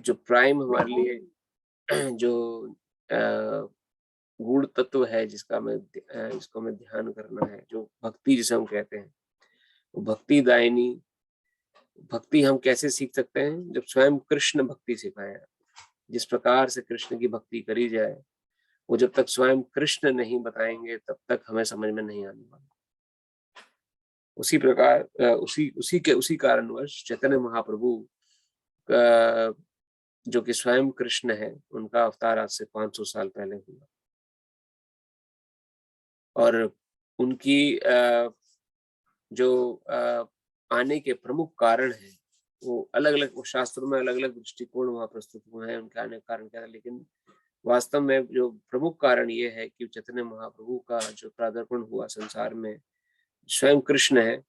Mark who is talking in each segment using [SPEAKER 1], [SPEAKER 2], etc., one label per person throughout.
[SPEAKER 1] जो प्राइम हमारे लिए जो गूढ़ तत्व है जिसको हमें ध्यान करना है, जो भक्ति जिसे हम कहते हैं, वो भक्ति दायिनी भक्ति हम कैसे सीख सकते हैं? जब स्वयं कृष्ण भक्ति सिखाए। जिस प्रकार से कृष्ण की भक्ति करी जाए, वो जब तक स्वयं कृष्ण नहीं बताएंगे तब तक हमें समझ में नहीं आने वाला। उसी प्रकार उसी कारणवश चैतन्य महाप्रभु जो कि स्वयं कृष्ण है, उनका अवतार आज से 500 साल पहले हुआ और उनकी जो आने के प्रमुख कारण हैं, वो अलग-अलग शास्त्रों में अलग-अलग दृष्टिकोण वहाँ प्रस्तुत हुए हैं उनके आने का कारण क्या था। लेकिन वास्तव में जो प्रमुख कारण ये है कि चैतन्य महाप्रभु का जो पदार्पण हुआ संसार में, स्वयं कृष्ण है,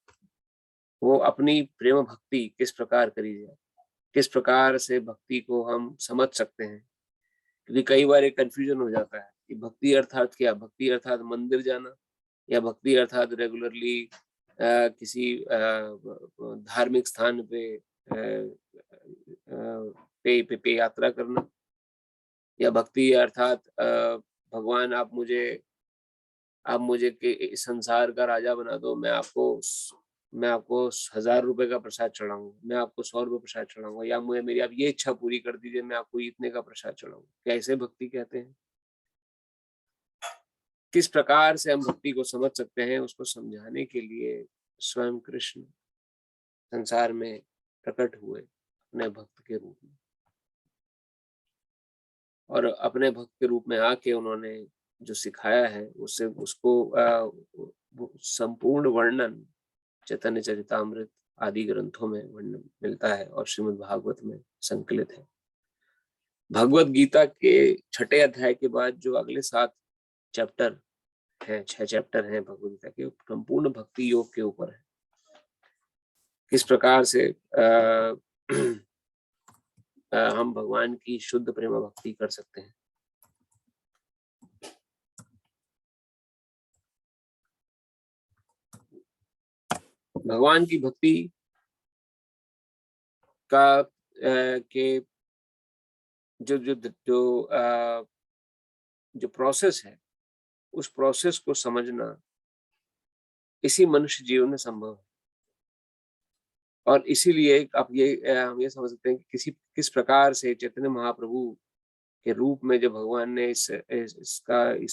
[SPEAKER 1] वो अपनी प्रेम भक्ति किस प्रकार करी जाए, किस प्रकार से भक्ति को हम समझ सकते हैं। क्योंकि कई बार एक कन्फ्यूजन हो जाता है कि भक्ति अर्थात क्या? भक्ति अर्थात मंदिर जाना या भक्ति अर्थात रेगुलरली किसी धार्मिक स्थान पे यात्रा करना या भक्ति अर्थात भगवान आप मुझे के संसार का राजा बना दो, मैं आपको 1000 रुपए का प्रसाद चढ़ाऊंगा, मैं आपको 100 रुपए प्रसाद चढ़ाऊंगा या मेरी आप ये इच्छा पूरी कर दीजिए, मैं आपको इतने का प्रसाद चढ़ाऊंगा। क्या इसे भक्ति कहते हैं? किस प्रकार से हम भक्ति को समझ सकते हैं, उसको समझाने के लिए स्वयं कृष्ण संसार में प्रकट हुए अपने भक्त के रूप में और अपने भक्त के रूप में आके उन्होंने जो सिखाया है उससे उसको संपूर्ण वर्णन चैतन्य चरितामृत आदि ग्रंथों में वर्णन मिलता है और श्रीमद् भागवत में संकलित है। भगवत गीता के 6ठे अध्याय के बाद जो अगले 7 चैप्टर हैं, 6 चैप्टर हैं भगवत गीता के, संपूर्ण भक्ति योग के ऊपर है। किस प्रकार से हम भगवान की शुद्ध प्रेम भक्ति कर सकते हैं। भगवान की भक्ति का के जो प्रोसेस है, उस प्रोसेस को समझना इसी मनुष्य जीवन में संभव है और इसीलिए हम ये समझ सकते हैं कि किस प्रकार से चैतन्य महाप्रभु के रूप में जब भगवान ने इस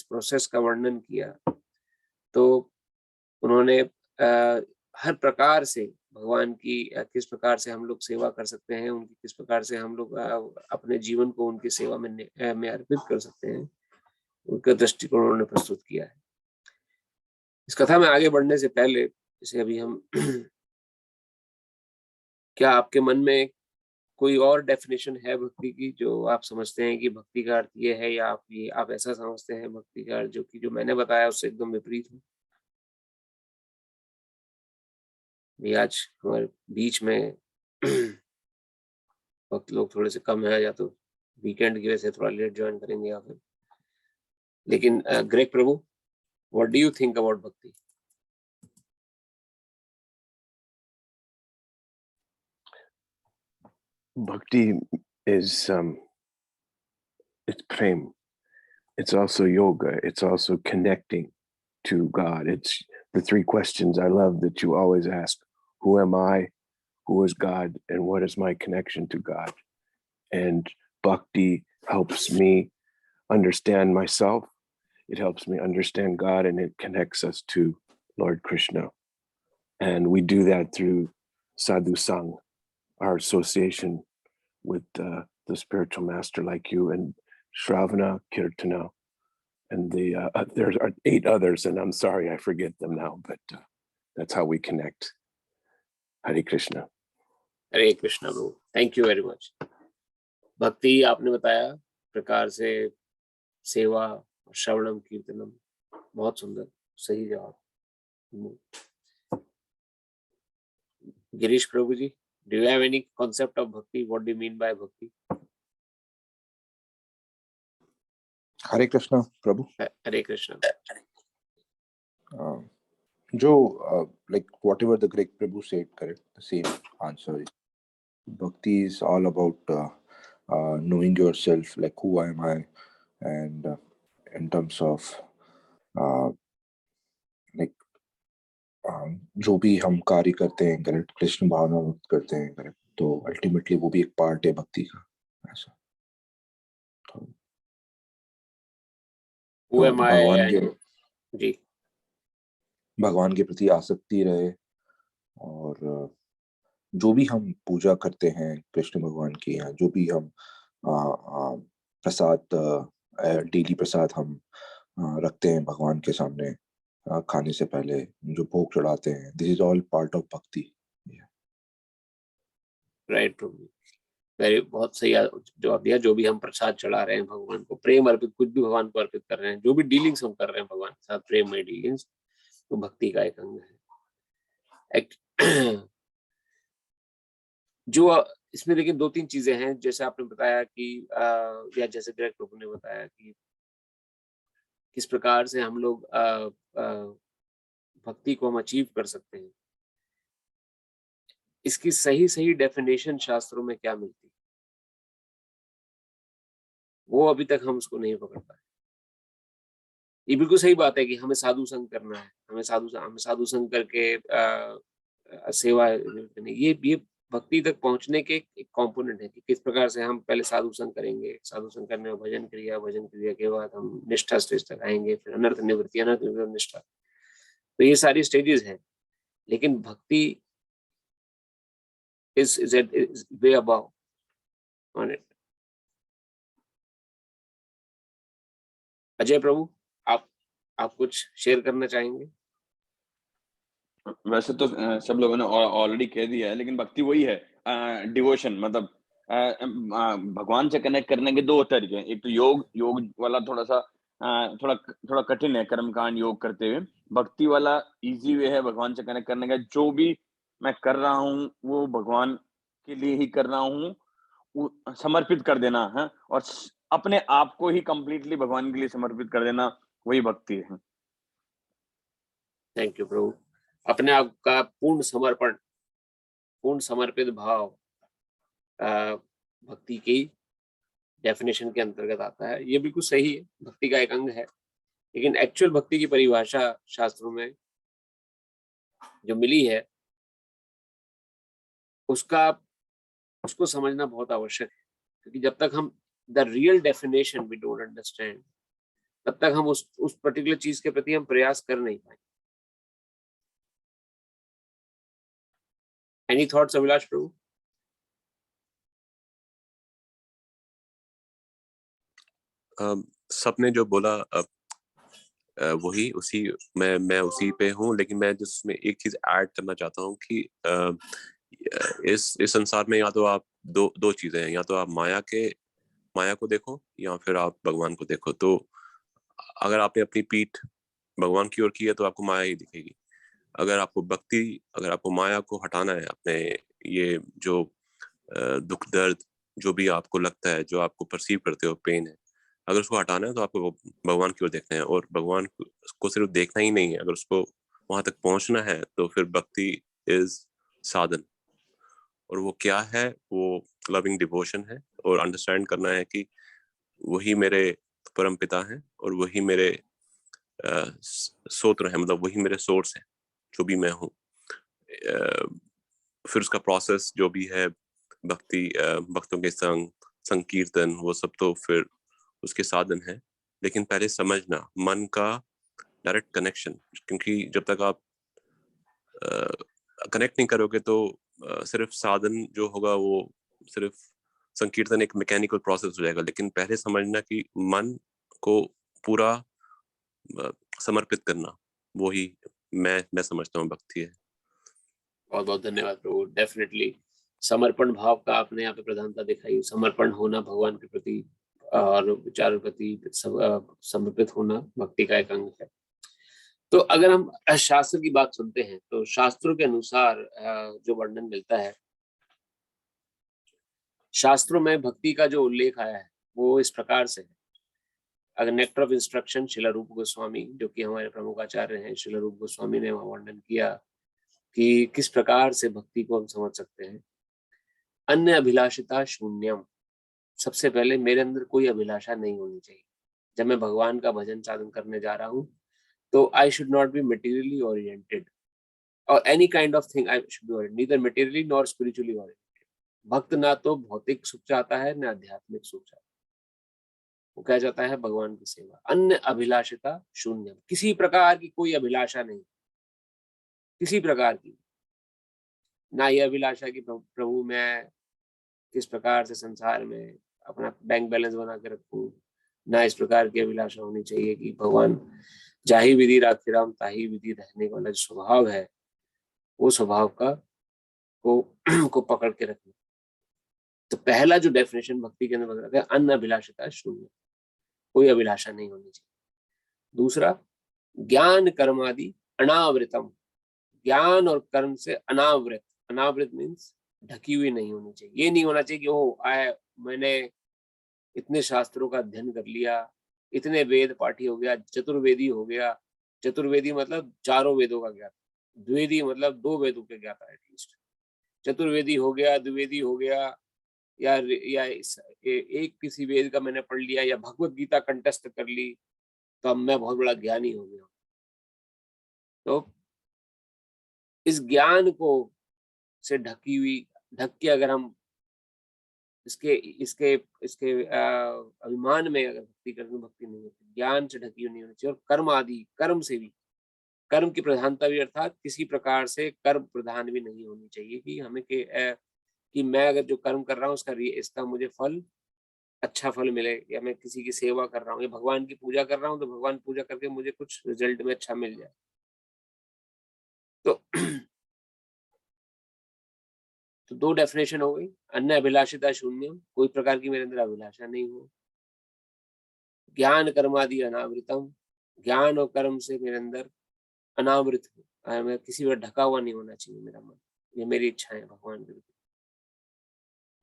[SPEAKER 1] प्रोसेस का वर्णन किया, तो उन्होंने हर प्रकार से भगवान की किस प्रकार से हम लोग सेवा कर सकते हैं, उनकी किस प्रकार से हम लोग अपने जीवन को उनकी सेवा में अर्पित कर सकते हैं, उनका दृष्टिकोण उन्होंने प्रस्तुत किया है। इस कथा में आगे बढ़ने से पहले जैसे अभी हम क्या आपके मन में कोई और डेफिनेशन है भक्ति की जो आप समझते हैं कि भक्ति का अर्थ ये है या आप ऐसा समझते हैं भक्ति का अर्थ जो मैंने बताया उससे एकदम विपरीत हो? ये आज हमारे बीच में वक्त लोग थोड़े से कम है या तो वीकेंड की वजह से थोड़ा लेट ज्वाइन करेंगे या फिर लेकिन Greg Prabhu, what do you think about भक्ति?
[SPEAKER 2] Bhakti is it's prem. It's also yoga. It's also connecting to God. It's the 3 questions I love that you always ask. Who am I? Who is God? And what is my connection to God? And bhakti helps me understand myself. It helps me understand God, and it connects us to Lord Krishna. And we do that through Sadhu Sang, our association with the spiritual master like you, and Shravana, Kirtana, and there are 8 others, and I'm sorry I forget them now, but that's how we connect. Hare Krishna.
[SPEAKER 1] Hare Krishna Prabhu, thank you very much. भक्ति आपने बताया प्रकार से सेवा और श्रवणम कीर्तनम, बहुत सुंदर, सही जवाब। गिरीश प्रभु जी, do you have any concept of bhakti? What do you mean by bhakti?
[SPEAKER 3] हरे कृष्णा प्रभु।
[SPEAKER 1] हरे कृष्णा।
[SPEAKER 3] जो like whatever the Greg Prabhu said, correct, the same answer is bhakti is all about knowing yourself, like who am I, and in terms of like जो भी हम कार्य करते हैं correct, Krishna भावना व्यक्त करते हैं करेक्ट, तो अल्टीमेटली वो भी एक पार्ट है भक्ति का, ऐसा। तो
[SPEAKER 1] Who am I
[SPEAKER 3] भगवान के
[SPEAKER 1] and जी
[SPEAKER 3] भगवान के प्रति आसक्ति रहे, और जो भी हम पूजा करते हैं कृष्ण भगवान की, या जो भी हम प्रसाद, डेली प्रसाद हम रखते हैं भगवान के सामने खाने से पहले, जो भोग चढ़ाते हैं, this is all part of भक्ति।
[SPEAKER 1] राइट प्रभु, वेरी बहुत सही जवाब दिया। जो भी हम प्रसाद चढ़ा रहे हैं भगवान को, प्रेम अर्पित, कुछ भी भगवान को अर्पित कर रहे हैं, जो भी डीलिंग्स हम कर रहे हैं भगवान के साथ, प्रेम में डीलिंग्स, तो भक्ति का एक अंग है। जो इसमें लेकिन दो तीन चीजें हैं, जैसे आपने बताया कि या जैसे डायरेक्ट प्रभु ने बताया कि किस प्रकार से हम लोग भक्ति को हम अचीव कर सकते हैं। इसकी सही सही डेफिनेशन शास्त्रों में क्या मिलती है, वो अभी तक हम उसको नहीं पकड़ पाए। ये बिल्कुल सही बात है कि हमें साधु संग करना है, हमें साधु संग करके सेवा करनी, ये भक्ति तक पहुंचने के एक कंपोनेंट है कि किस प्रकार से हम पहले साधु संग करेंगे, साधु संग करने में भजन क्रिया के बाद हम निष्ठा स्टेज तक आएंगे, फिर अनर्थ निवृत्ति निष्ठा। तो ये सारी स्टेजेस हैं, लेकिन भक्ति is way above on it. Ajay प्रभु, आप कुछ शेयर करना चाहेंगे?
[SPEAKER 4] वैसे तो सब लोगों ने ऑलरेडी कह दिया है, लेकिन भक्ति वही है, डिवोशन, मतलब भगवान से कनेक्ट करने के दो तरीके हैं। एक तो योग वाला थोड़ा सा थोड़ा कठिन है, कर्मकांड योग करते हुए। भक्ति वाला इजी वे है भगवान से कनेक्ट करने का। जो भी मैं कर रहा हूँ वो भगवान के लिए ही कर रहा हूँ, समर्पित कर देना है, और अपने आप को ही कंप्लीटली भगवान के लिए समर्पित कर देना, वही भक्ति है।
[SPEAKER 1] थैंक यू प्रभु। अपने आप का पूर्ण समर्पण, पूर्ण समर्पित भाव भक्ति की डेफिनेशन के अंतर्गत आता है। ये बिल्कुल सही है, भक्ति का एक अंग है, लेकिन एक्चुअल भक्ति की परिभाषा शास्त्रों में जो मिली है उसको समझना बहुत आवश्यक है, क्योंकि जब तक हम the real definition we don't understand, तब तक हम उस पर्टिकुलर चीज के प्रति हम प्रयास कर नहीं पाएंगे। एनी थॉट्स अभिलाष प्रभु?
[SPEAKER 5] सबने जो बोला वही उसी मैं उसी पे हूँ, लेकिन मैं जिसमें एक चीज ऐड करना चाहता हूँ कि इस संसार में या तो आप दो चीजें हैं, या तो आप माया को देखो या फिर आप भगवान को देखो। तो अगर आपने अपनी पीठ भगवान की ओर की है तो आपको माया ही दिखेगी। अगर आपको माया को हटाना है, अपने ये जो दुख दर्द जो भी आपको लगता है, जो आपको परसीव करते हो पेन है, अगर उसको हटाना है तो आपको भगवान की ओर देखना है। और भगवान को सिर्फ देखना ही नहीं है, अगर उसको वहां तक पहुंचना है तो फिर भक्ति इज साधन। और वो क्या है? वो लविंग डिवोशन है, और अंडरस्टैंड करना है कि वही मेरे परम पिता हैं और वही मेरे सोत्र है, मतलब वही मेरे सोर्स है, जो भी मैं हूँ। फिर उसका प्रोसेस जो भी है, भक्ति, भक्तों के संकीर्तन, वो सब तो फिर उसके साधन है। लेकिन पहले समझना मन का डायरेक्ट कनेक्शन, क्योंकि जब तक आप कनेक्ट नहीं करोगे तो सिर्फ साधन जो होगा वो सिर्फ संकीर्तन एक मैकेनिकल प्रोसेस हो जाएगा। लेकिन पहले समझना कि मन को पूरा समर्पित करना, वही मैं समझता हूँ भक्ति है।
[SPEAKER 1] बहुत बहुत धन्यवाद प्रभु। डेफिनेटली समर्पण भाव का आपने यहाँ पे प्रधानता दिखाई, समर्पण होना भगवान के प्रति और विचारों के प्रति समर्पित होना भक्ति का एक अंग है। तो अगर हम शास्त्र की बात सुनते हैं तो शास्त्रों के अनुसार जो वर्णन मिलता है, शास्त्रों में भक्ति का जो उल्लेख आया है वो इस प्रकार से है। अगर नेक्टर ऑफ इंस्ट्रक्शन श्रील रूप गोस्वामी, जो कि हमारे प्रमुख आचार्य हैं, श्रील रूप गोस्वामी ने वहां वर्णन किया कि किस प्रकार से भक्ति को हम समझ सकते हैं। अन्य अभिलाषिता शून्यम, सबसे पहले मेरे अंदर कोई अभिलाषा नहीं होनी चाहिए। जब मैं भगवान का भजन साधन करने जा रहा हूँ, तो I should not be materially oriented और any kind of thing I should be oriented, neither materially nor spiritually oriented. भक्त ना तो भौतिक सुख चाहता है, ना आध्यात्मिक सुख चाहता है। वो कहा जाता है भगवान की सेवा। अन्य अभिलाषिता शून्य, किसी प्रकार की कोई अभिलाषा नहीं, किसी प्रकार की। ना ये अभिलाषा की प्रभु मैं किस प्रकार से संसार में अपना बैंक बैलेंस बना के रखूं, ना इस प्रकार की अभिलाषा होनी चाहिए कि भगवान जाहि विधि राखी राम ताहि विधि रहने वाला जो स्वभाव है, वो स्वभाव का को पकड़ के रखना। तो पहला जो डेफिनेशन भक्ति के अंदर बताते हैं, अन्य अभिलाषिता शून्य, कोई अभिलाषा नहीं होनी चाहिए। दूसरा, ज्ञान कर्मादि अनावृतम, ज्ञान और कर्म से अनावृत। अनावृत मीन्स ढकी हुई नहीं होनी चाहिए। ये नहीं होना चाहिए कि ओह आए मैंने इतने शास्त्रों का अध्ययन कर लिया, इतने वेद पाठी हो गया, चतुर्वेदी हो गया। चतुर्वेदी मतलब चारों वेदों का ज्ञाता, द्विवेदी मतलब दो वेदों के ज्ञाता एटलीस्ट। चतुर्वेदी हो गया, द्विवेदी हो गया, या एक किसी वेद का मैंने पढ़ लिया, या भगवत गीता कंठस्थ कर ली, तो अब मैं बहुत बड़ा ज्ञानी हो गया। तो इस ज्ञान को से ढकी हुई, ढक के अगर हम इसके इसके इसके अभिमान में अगर भक्ति करते हैं, भक्ति नहीं होती। ज्ञान से ढकी हुई नहीं होनी चाहिए। और कर्म आदि, कर्म से भी, कर्म की प्रधानता भी, अर्थात किसी प्रकार से कर्म प्रधान भी नहीं होनी चाहिए कि हमें कि मैं अगर जो कर्म कर रहा हूँ इसका मुझे फल, अच्छा फल मिले, या मैं किसी की सेवा कर रहा हूँ या भगवान की पूजा कर रहा हूँ तो भगवान पूजा करके मुझे कुछ रिजल्ट में अच्छा मिल जाए। तो तो दो डेफिनेशन हो गई। अन्य अभिलाषिता शून्य, कोई प्रकार की मेरे अंदर अभिलाषा नहीं हो। ज्ञान कर्मादि अनावृतम, ज्ञान और कर्म से मेरे अंदर अनावृत हो, मैं किसी पर ढका हुआ नहीं होना चाहिए मेरा मन। ये मेरी इच्छा है भगवान के प्रति।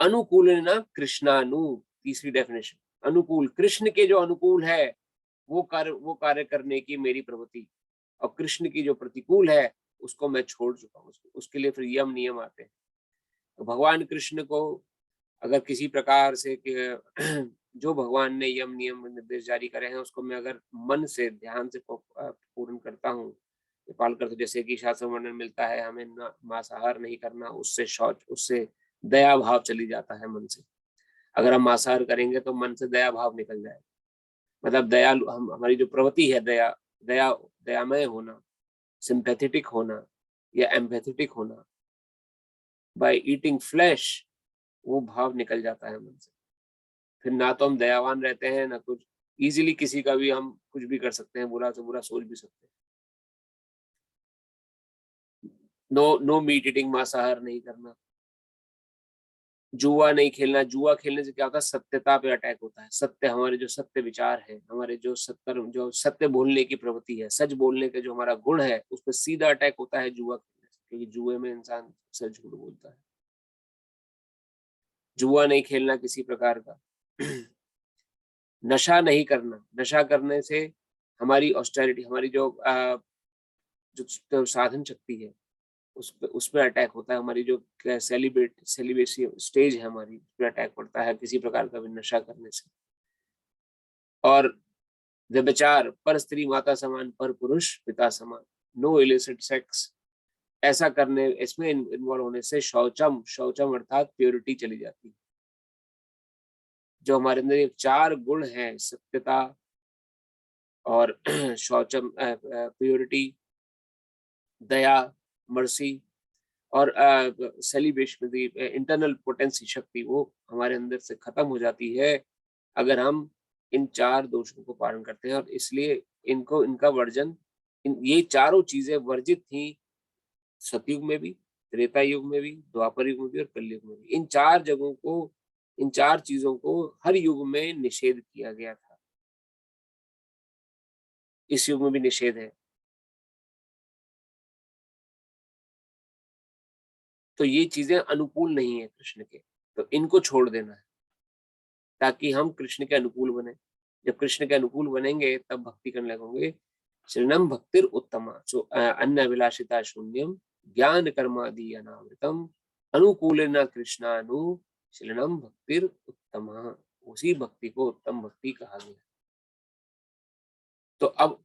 [SPEAKER 1] अनुकूल ना कृष्णानु, तीसरी डेफिनेशन, अनुकूल, कृष्ण के जो अनुकूल है वो कार्य करने की मेरी प्रवृत्ति, और कृष्ण की जो प्रतिकूल है उसको मैं छोड़ चुका हूँ। उसके लिए फिर यम नियम आते हैं। तो भगवान कृष्ण को अगर किसी प्रकार से जो भगवान ने यम नियम निर्देश जारी करे हैं उसको मैं अगर मन से ध्यान से पूर्ण करता हूँ, पालन करता हूँ, जैसे कि शास्त्र वर्णन मिलता है हमें मांसाहार नहीं करना, उससे शौच, उससे दया भाव चली जाता है मन से। अगर हम मांसाहार करेंगे तो मन से दया भाव निकल जाएगा। मतलब दयालु, हमारी जो प्रवृत्ति है दयामय होना, सिंपैथेटिक होना या एम्पैथेटिक होना, बाय ईटिंग फ्लैश, वो भाव निकल जाता है मन से। फिर ना तो हम दयावान रहते हैं, ना कुछ, इजीली किसी का भी हम कुछ भी कर सकते हैं, बुरा से बुरा सोच भी सकते हैं। नो मीट ईटिंग, मांसाहार नहीं करना। जुआ नहीं खेलना। जुआ खेलने से क्या होता है, सत्यता पे अटैक होता है। सत्य, हमारे जो सत्य विचार है, हमारे जो सत्य बोलने की प्रवृत्ति है, सच बोलने का जो हमारा गुण है, उस पर सीधा अटैक होता है जुआ खेलने से, क्योंकि जुए में इंसान सच झूठ बोलता है। जुआ नहीं खेलना किसी प्रकार का। नशा नहीं करना। नशा करने से हमारी ऑस्टेरिटी, हमारी जो साधन शक्ति है उस पे अटैक होता है। हमारी जो सेलिब्रेसी स्टेज है हमारी, उस पे अटैक पड़ता है किसी प्रकार का भी नशा करने से। और व्यभिचार, पर स्त्री माता समान, पर पुरुष पिता समान, नो इलिसिट सेक्स, ऐसा करने, इसमें इन्वॉल्व होने से शौचम अर्थात प्योरिटी चली जाती है। जो हमारे अंदर ये चार गुण हैं, सत्यता और शौचम, प्योरिटी, दया, मर्सी और सेलिब्रेशन, इंटरनल पोटेंसी, शक्ति, वो हमारे अंदर से खत्म हो जाती है अगर हम इन चार दोषों को पालन करते हैं। और इसलिए इनका वर्जन, ये चारों चीजें वर्जित थी सतयुग में भी, त्रेता युग में भी, द्वापर युग में भी और कलयुग में भी। इन चार चीजों को हर युग में निषेध किया गया था। इस युग में भी निषेध है। तो ये चीजें अनुकूल नहीं है कृष्ण के, तो इनको छोड़ देना है ताकि हम कृष्ण के अनुकूल बने। जब कृष्ण के अनुकूल बनेंगे तब भक्ति करने लगेंगे। शरणम भक्तिर उत्तमा, अन्य अभिलाषिता शून्यम, ज्ञान कर्मादि अनावृतम, अनुकूलेन कृष्णानु शरणम भक्तिर उत्तमा। उसी भक्ति को उत्तम भक्ति कहा गया। तो अब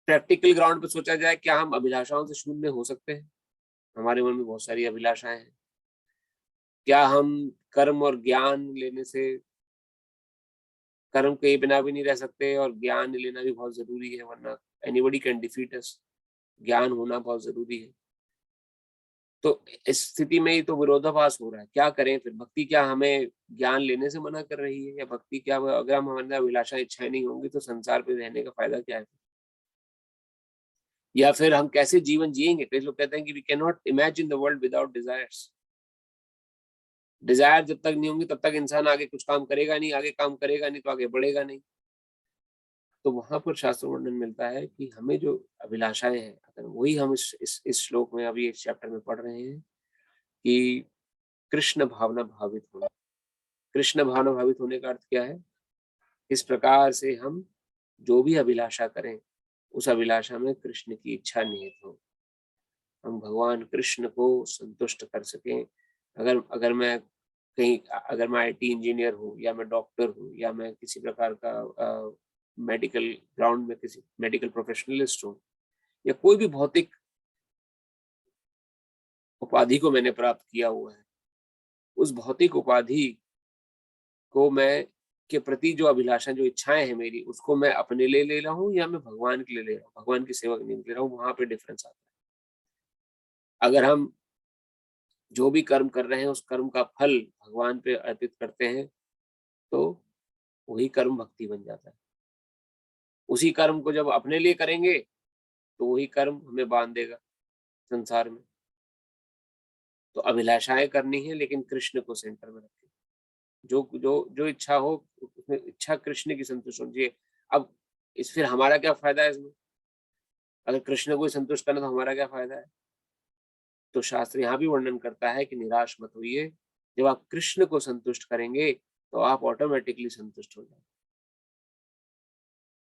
[SPEAKER 1] प्रैक्टिकल ग्राउंड पे सोचा जाए, क्या हम अभिलाषाओं से शून्य हो सकते हैं? हमारे मन में बहुत सारी अभिलाषाएं हैं। क्या हम कर्म और ज्ञान लेने से, कर्म के बिना भी नहीं रह सकते और ज्ञान लेना भी बहुत जरूरी है, वरना एनीबॉडी कैन डिफीट अस। ज्ञान होना बहुत जरूरी है। तो इस स्थिति में ही तो विरोधाभास हो रहा है। क्या करें फिर? भक्ति क्या हमें ज्ञान लेने से मना कर रही है, या भक्ति क्या, अगर हम हमारे अभिलाषा इच्छाएं नहीं होंगी तो संसार पे रहने का फायदा क्या है? या फिर हम कैसे जीवन जिएंगे? कई लोग कहते हैं कि we can not imagine the world without desires. Desire जब तक नहीं होंगी तब तक इंसान आगे कुछ काम करेगा नहीं, आगे काम करेगा नहीं तो आगे बढ़ेगा नहीं। तो वहां पर शास्त्र वर्णन मिलता है कि हमें जो अभिलाषाएं हैं, अगर वही हम इस श्लोक में, अभी इस चैप्टर में पढ़ रहे हैं कि कृष्ण भावना भावित होना। कृष्ण भावना भावित होने का अर्थ क्या है? इस प्रकार से हम जो भी अभिलाषा करें, उस अभिलाषा में कृष्ण की इच्छा निहित हो, हम भगवान कृष्ण को संतुष्ट कर सकें। अगर मैं कहीं, अगर मैं आईटी इंजीनियर हूँ, या मैं डॉक्टर हूँ, या मैं किसी प्रकार का मेडिकल ग्राउंड में किसी मेडिकल प्रोफेशनलिस्ट हूँ, या कोई भी भौतिक उपाधि को मैंने प्राप्त किया हुआ है, उस भौतिक उपाधि को मैं के प्रति जो अभिलाषा, जो इच्छाएं हैं मेरी, उसको मैं अपने लिए ले रहा हूँ या मैं भगवान के लिए ले रहा हूँ, भगवान की सेवा के लिए ले रहा हूँ, वहां पे डिफरेंस आता है। अगर हम जो भी कर्म कर रहे हैं उस कर्म का फल भगवान पे अर्पित करते हैं, तो वही कर्म भक्ति बन जाता है। उसी कर्म को जब अपने लिए करेंगे तो वही कर्म हमें बांध देगा संसार में। तो अभिलाषाएं करनी है, लेकिन कृष्ण को सेंटर में रखें। जो जो जो इच्छा हो, उसमें इच्छा कृष्ण की संतुष्ट होनी चाहिए। अब इस फिर हमारा क्या फायदा है इसमें? अगर कृष्ण को ही संतुष्ट करना, तो हमारा क्या फायदा है? तो शास्त्र यहाँ भी वर्णन करता है कि निराश मत होइए। जब आप कृष्ण को संतुष्ट करेंगे तो आप ऑटोमेटिकली संतुष्ट हो जाएंगे।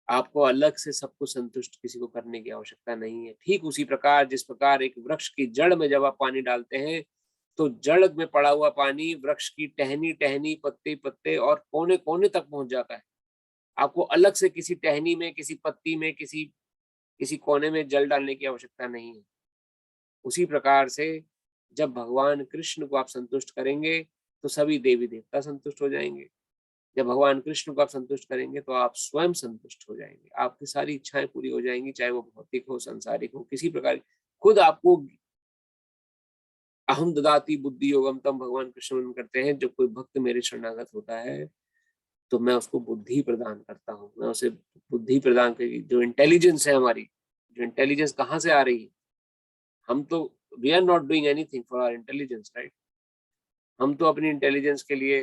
[SPEAKER 1] आपको अलग से सबको संतुष्ट किसी को करने की आवश्यकता नहीं है। ठीक उसी प्रकार जिस प्रकार एक वृक्ष की जड़ में जब आप पानी डालते हैं, तो जड़ में पड़ा हुआ पानी वृक्ष की टहनी टहनी, पत्ते पत्ते और कोने कोने तक पहुंच जाता है। आपको अलग से किसी टहनी में, किसी पत्ती में, किसी किसी कोने में जल डालने की आवश्यकता नहीं है। उसी प्रकार से जब भगवान कृष्ण को आप संतुष्ट करेंगे तो सभी देवी देवता संतुष्ट हो जाएंगे। जब भगवान कृष्ण को आप संतुष्ट करेंगे तो आप स्वयं संतुष्ट हो जाएंगे। आपकी सारी इच्छाएं पूरी हो जाएंगी, चाहे वो भौतिक हो, सांसारिक हो, किसी प्रकार की। खुद आपको अहम ददाति बुद्धि योगम तम भगवान कृष्ण वर्णन करते हैं, जब कोई भक्त मेरे शरणागत होता है तो मैं उसको बुद्धि प्रदान करता हूँ। मैं उसे बुद्धि प्रदान करी, जो इंटेलिजेंस है हमारी, जो इंटेलिजेंस कहाँ से आ रही है? हम तो we are not doing anything for our intelligence, right? हम तो अपनी इंटेलिजेंस के लिए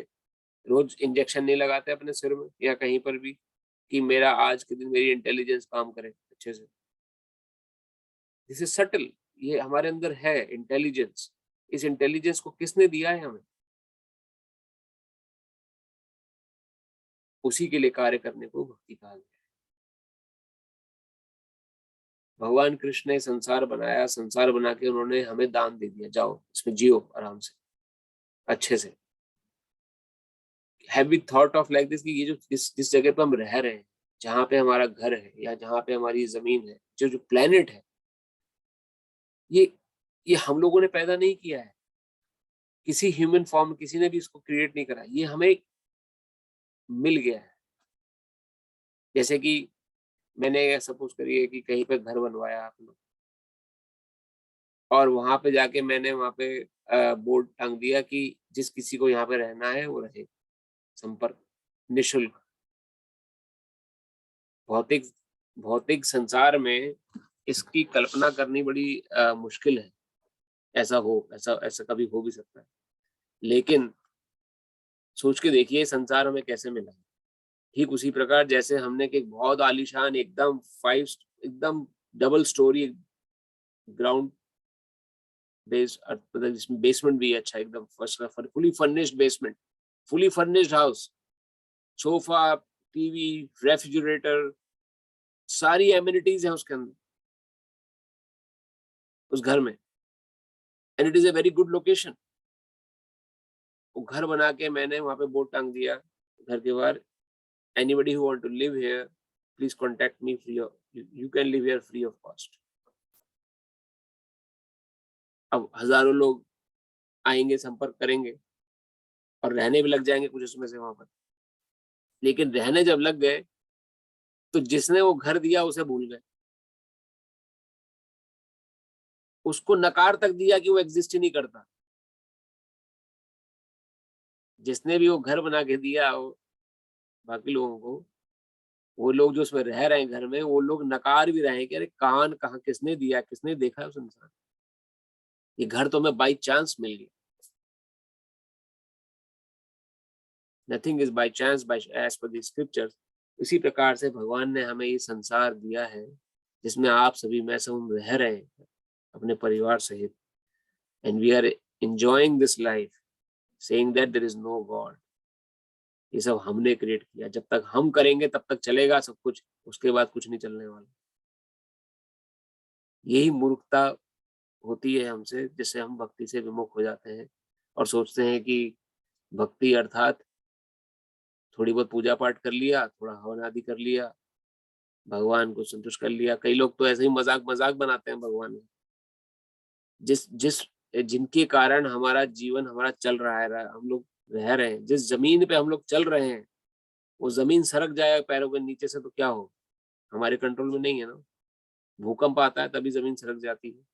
[SPEAKER 1] रोज इंजेक्शन नहीं लगाते अपने सिर में या कहीं पर भी कि मेरा आज के दिन मेरी इंटेलिजेंस काम करे अच्छे से। This is subtle. ये हमारे अंदर है इंटेलिजेंस। इस इंटेलिजेंस को किसने दिया है हमें? उसी के लिए कार्य करने को भक्ति कहा गया है। भगवान कृष्ण ने संसार बनाया, संसार बना के उन्होंने हमें दान दे दिया, जाओ इसमें जियो आराम से, अच्छे से। Have we thought of like this कि ये जो जिस जगह पे हम रह रहे हैं, जहाँ पे हमारा घर है या जहाँ पे हमारी जमीन है, जो जो प्लेनेट है, ये ये हम लोगों ने पैदा नहीं किया है। किसी ह्यूमन फॉर्म किसी ने भी इसको क्रिएट नहीं करा, ये हमें मिल गया है। जैसे कि मैंने सपोज करिए कि कहीं पे घर बनवाया आपने, और वहां पे जाके मैंने वहां पे बोर्ड टांग दिया कि जिस किसी को यहाँ पे रहना है वो रहे, संपर्क निशुल्क। भौतिक भौतिक संसार में इसकी कल्पना करनी बड़ी मुश्किल है। ऐसा ऐसा कभी हो भी सकता है, लेकिन सोच के देखिए संसार हमें कैसे मिला है। ठीक उसी प्रकार जैसे हमने एक बहुत आलीशान एकदम एकदम डबल स्टोरी ग्राउंड बेस, मतलब जिसमें बेसमेंट भी है, अच्छा एकदम first fully furnished basement, fully furnished house, sofa, TV, refrigerator, सारी एमिनिटीज हैं उसके अंदर, उस घर में। And it is a very good location. वो घर बना के मैंने वहां पे बोर्ड टांग दिया, घर के बाहर, anybody who want to live here please contact me free of, you can live here free of cost. अब हजारों लोग आएंगे, संपर्क करेंगे और रहने भी लग जाएंगे कुछ उसमें से वहां पर, लेकिन रहने जब लग गए तो जिसने वो घर दिया उसे भूल गए, उसको नकार तक दिया कि वो एग्जिस्ट ही नहीं करता। जिसने भी वो घर बना के दिया वो बाकी लोगों को, वो लोग जो उसमें रह रहे हैं घर में, वो लोग नकार भी रहे हैं कि अरे कान कहाँ, किसने दिया, किसने देखा है उस इंसान, ये घर तो हमें बाई चांस मिल गया। Nothing is by chance by as per the scriptures. इसी प्रकार से भगवान ने हमें ये संसार दिया है जिसमें आप सभी मैं सब रह रहे हैं अपने परिवार सहित, and we are enjoying this life saying that there is no God. ये सब हमने क्रिएट किया, जब तक हम करेंगे तब तक चलेगा सब कुछ, उसके बाद कुछ नहीं चलने वाला। यही मूर्खता होती है हमसे, जिससे हम भक्ति से विमुख हो जाते हैं और सोचते हैं कि भक्ति अर्थात थोड़ी बहुत पूजा पाठ कर लिया, थोड़ा हवन आदि कर लिया, भगवान को संतुष्ट कर लिया। कई लोग तो ऐसे ही मजाक मजाक बनाते हैं भगवान में, जिनके कारण हमारा जीवन हमारा चल रहा है, हम लोग रह रहे हैं। जिस जमीन पे हम लोग चल रहे हैं वो जमीन सरक जाए पैरों के नीचे से तो क्या हो, हमारे कंट्रोल में नहीं है ना। भूकंप आता है तभी जमीन सरक जाती है,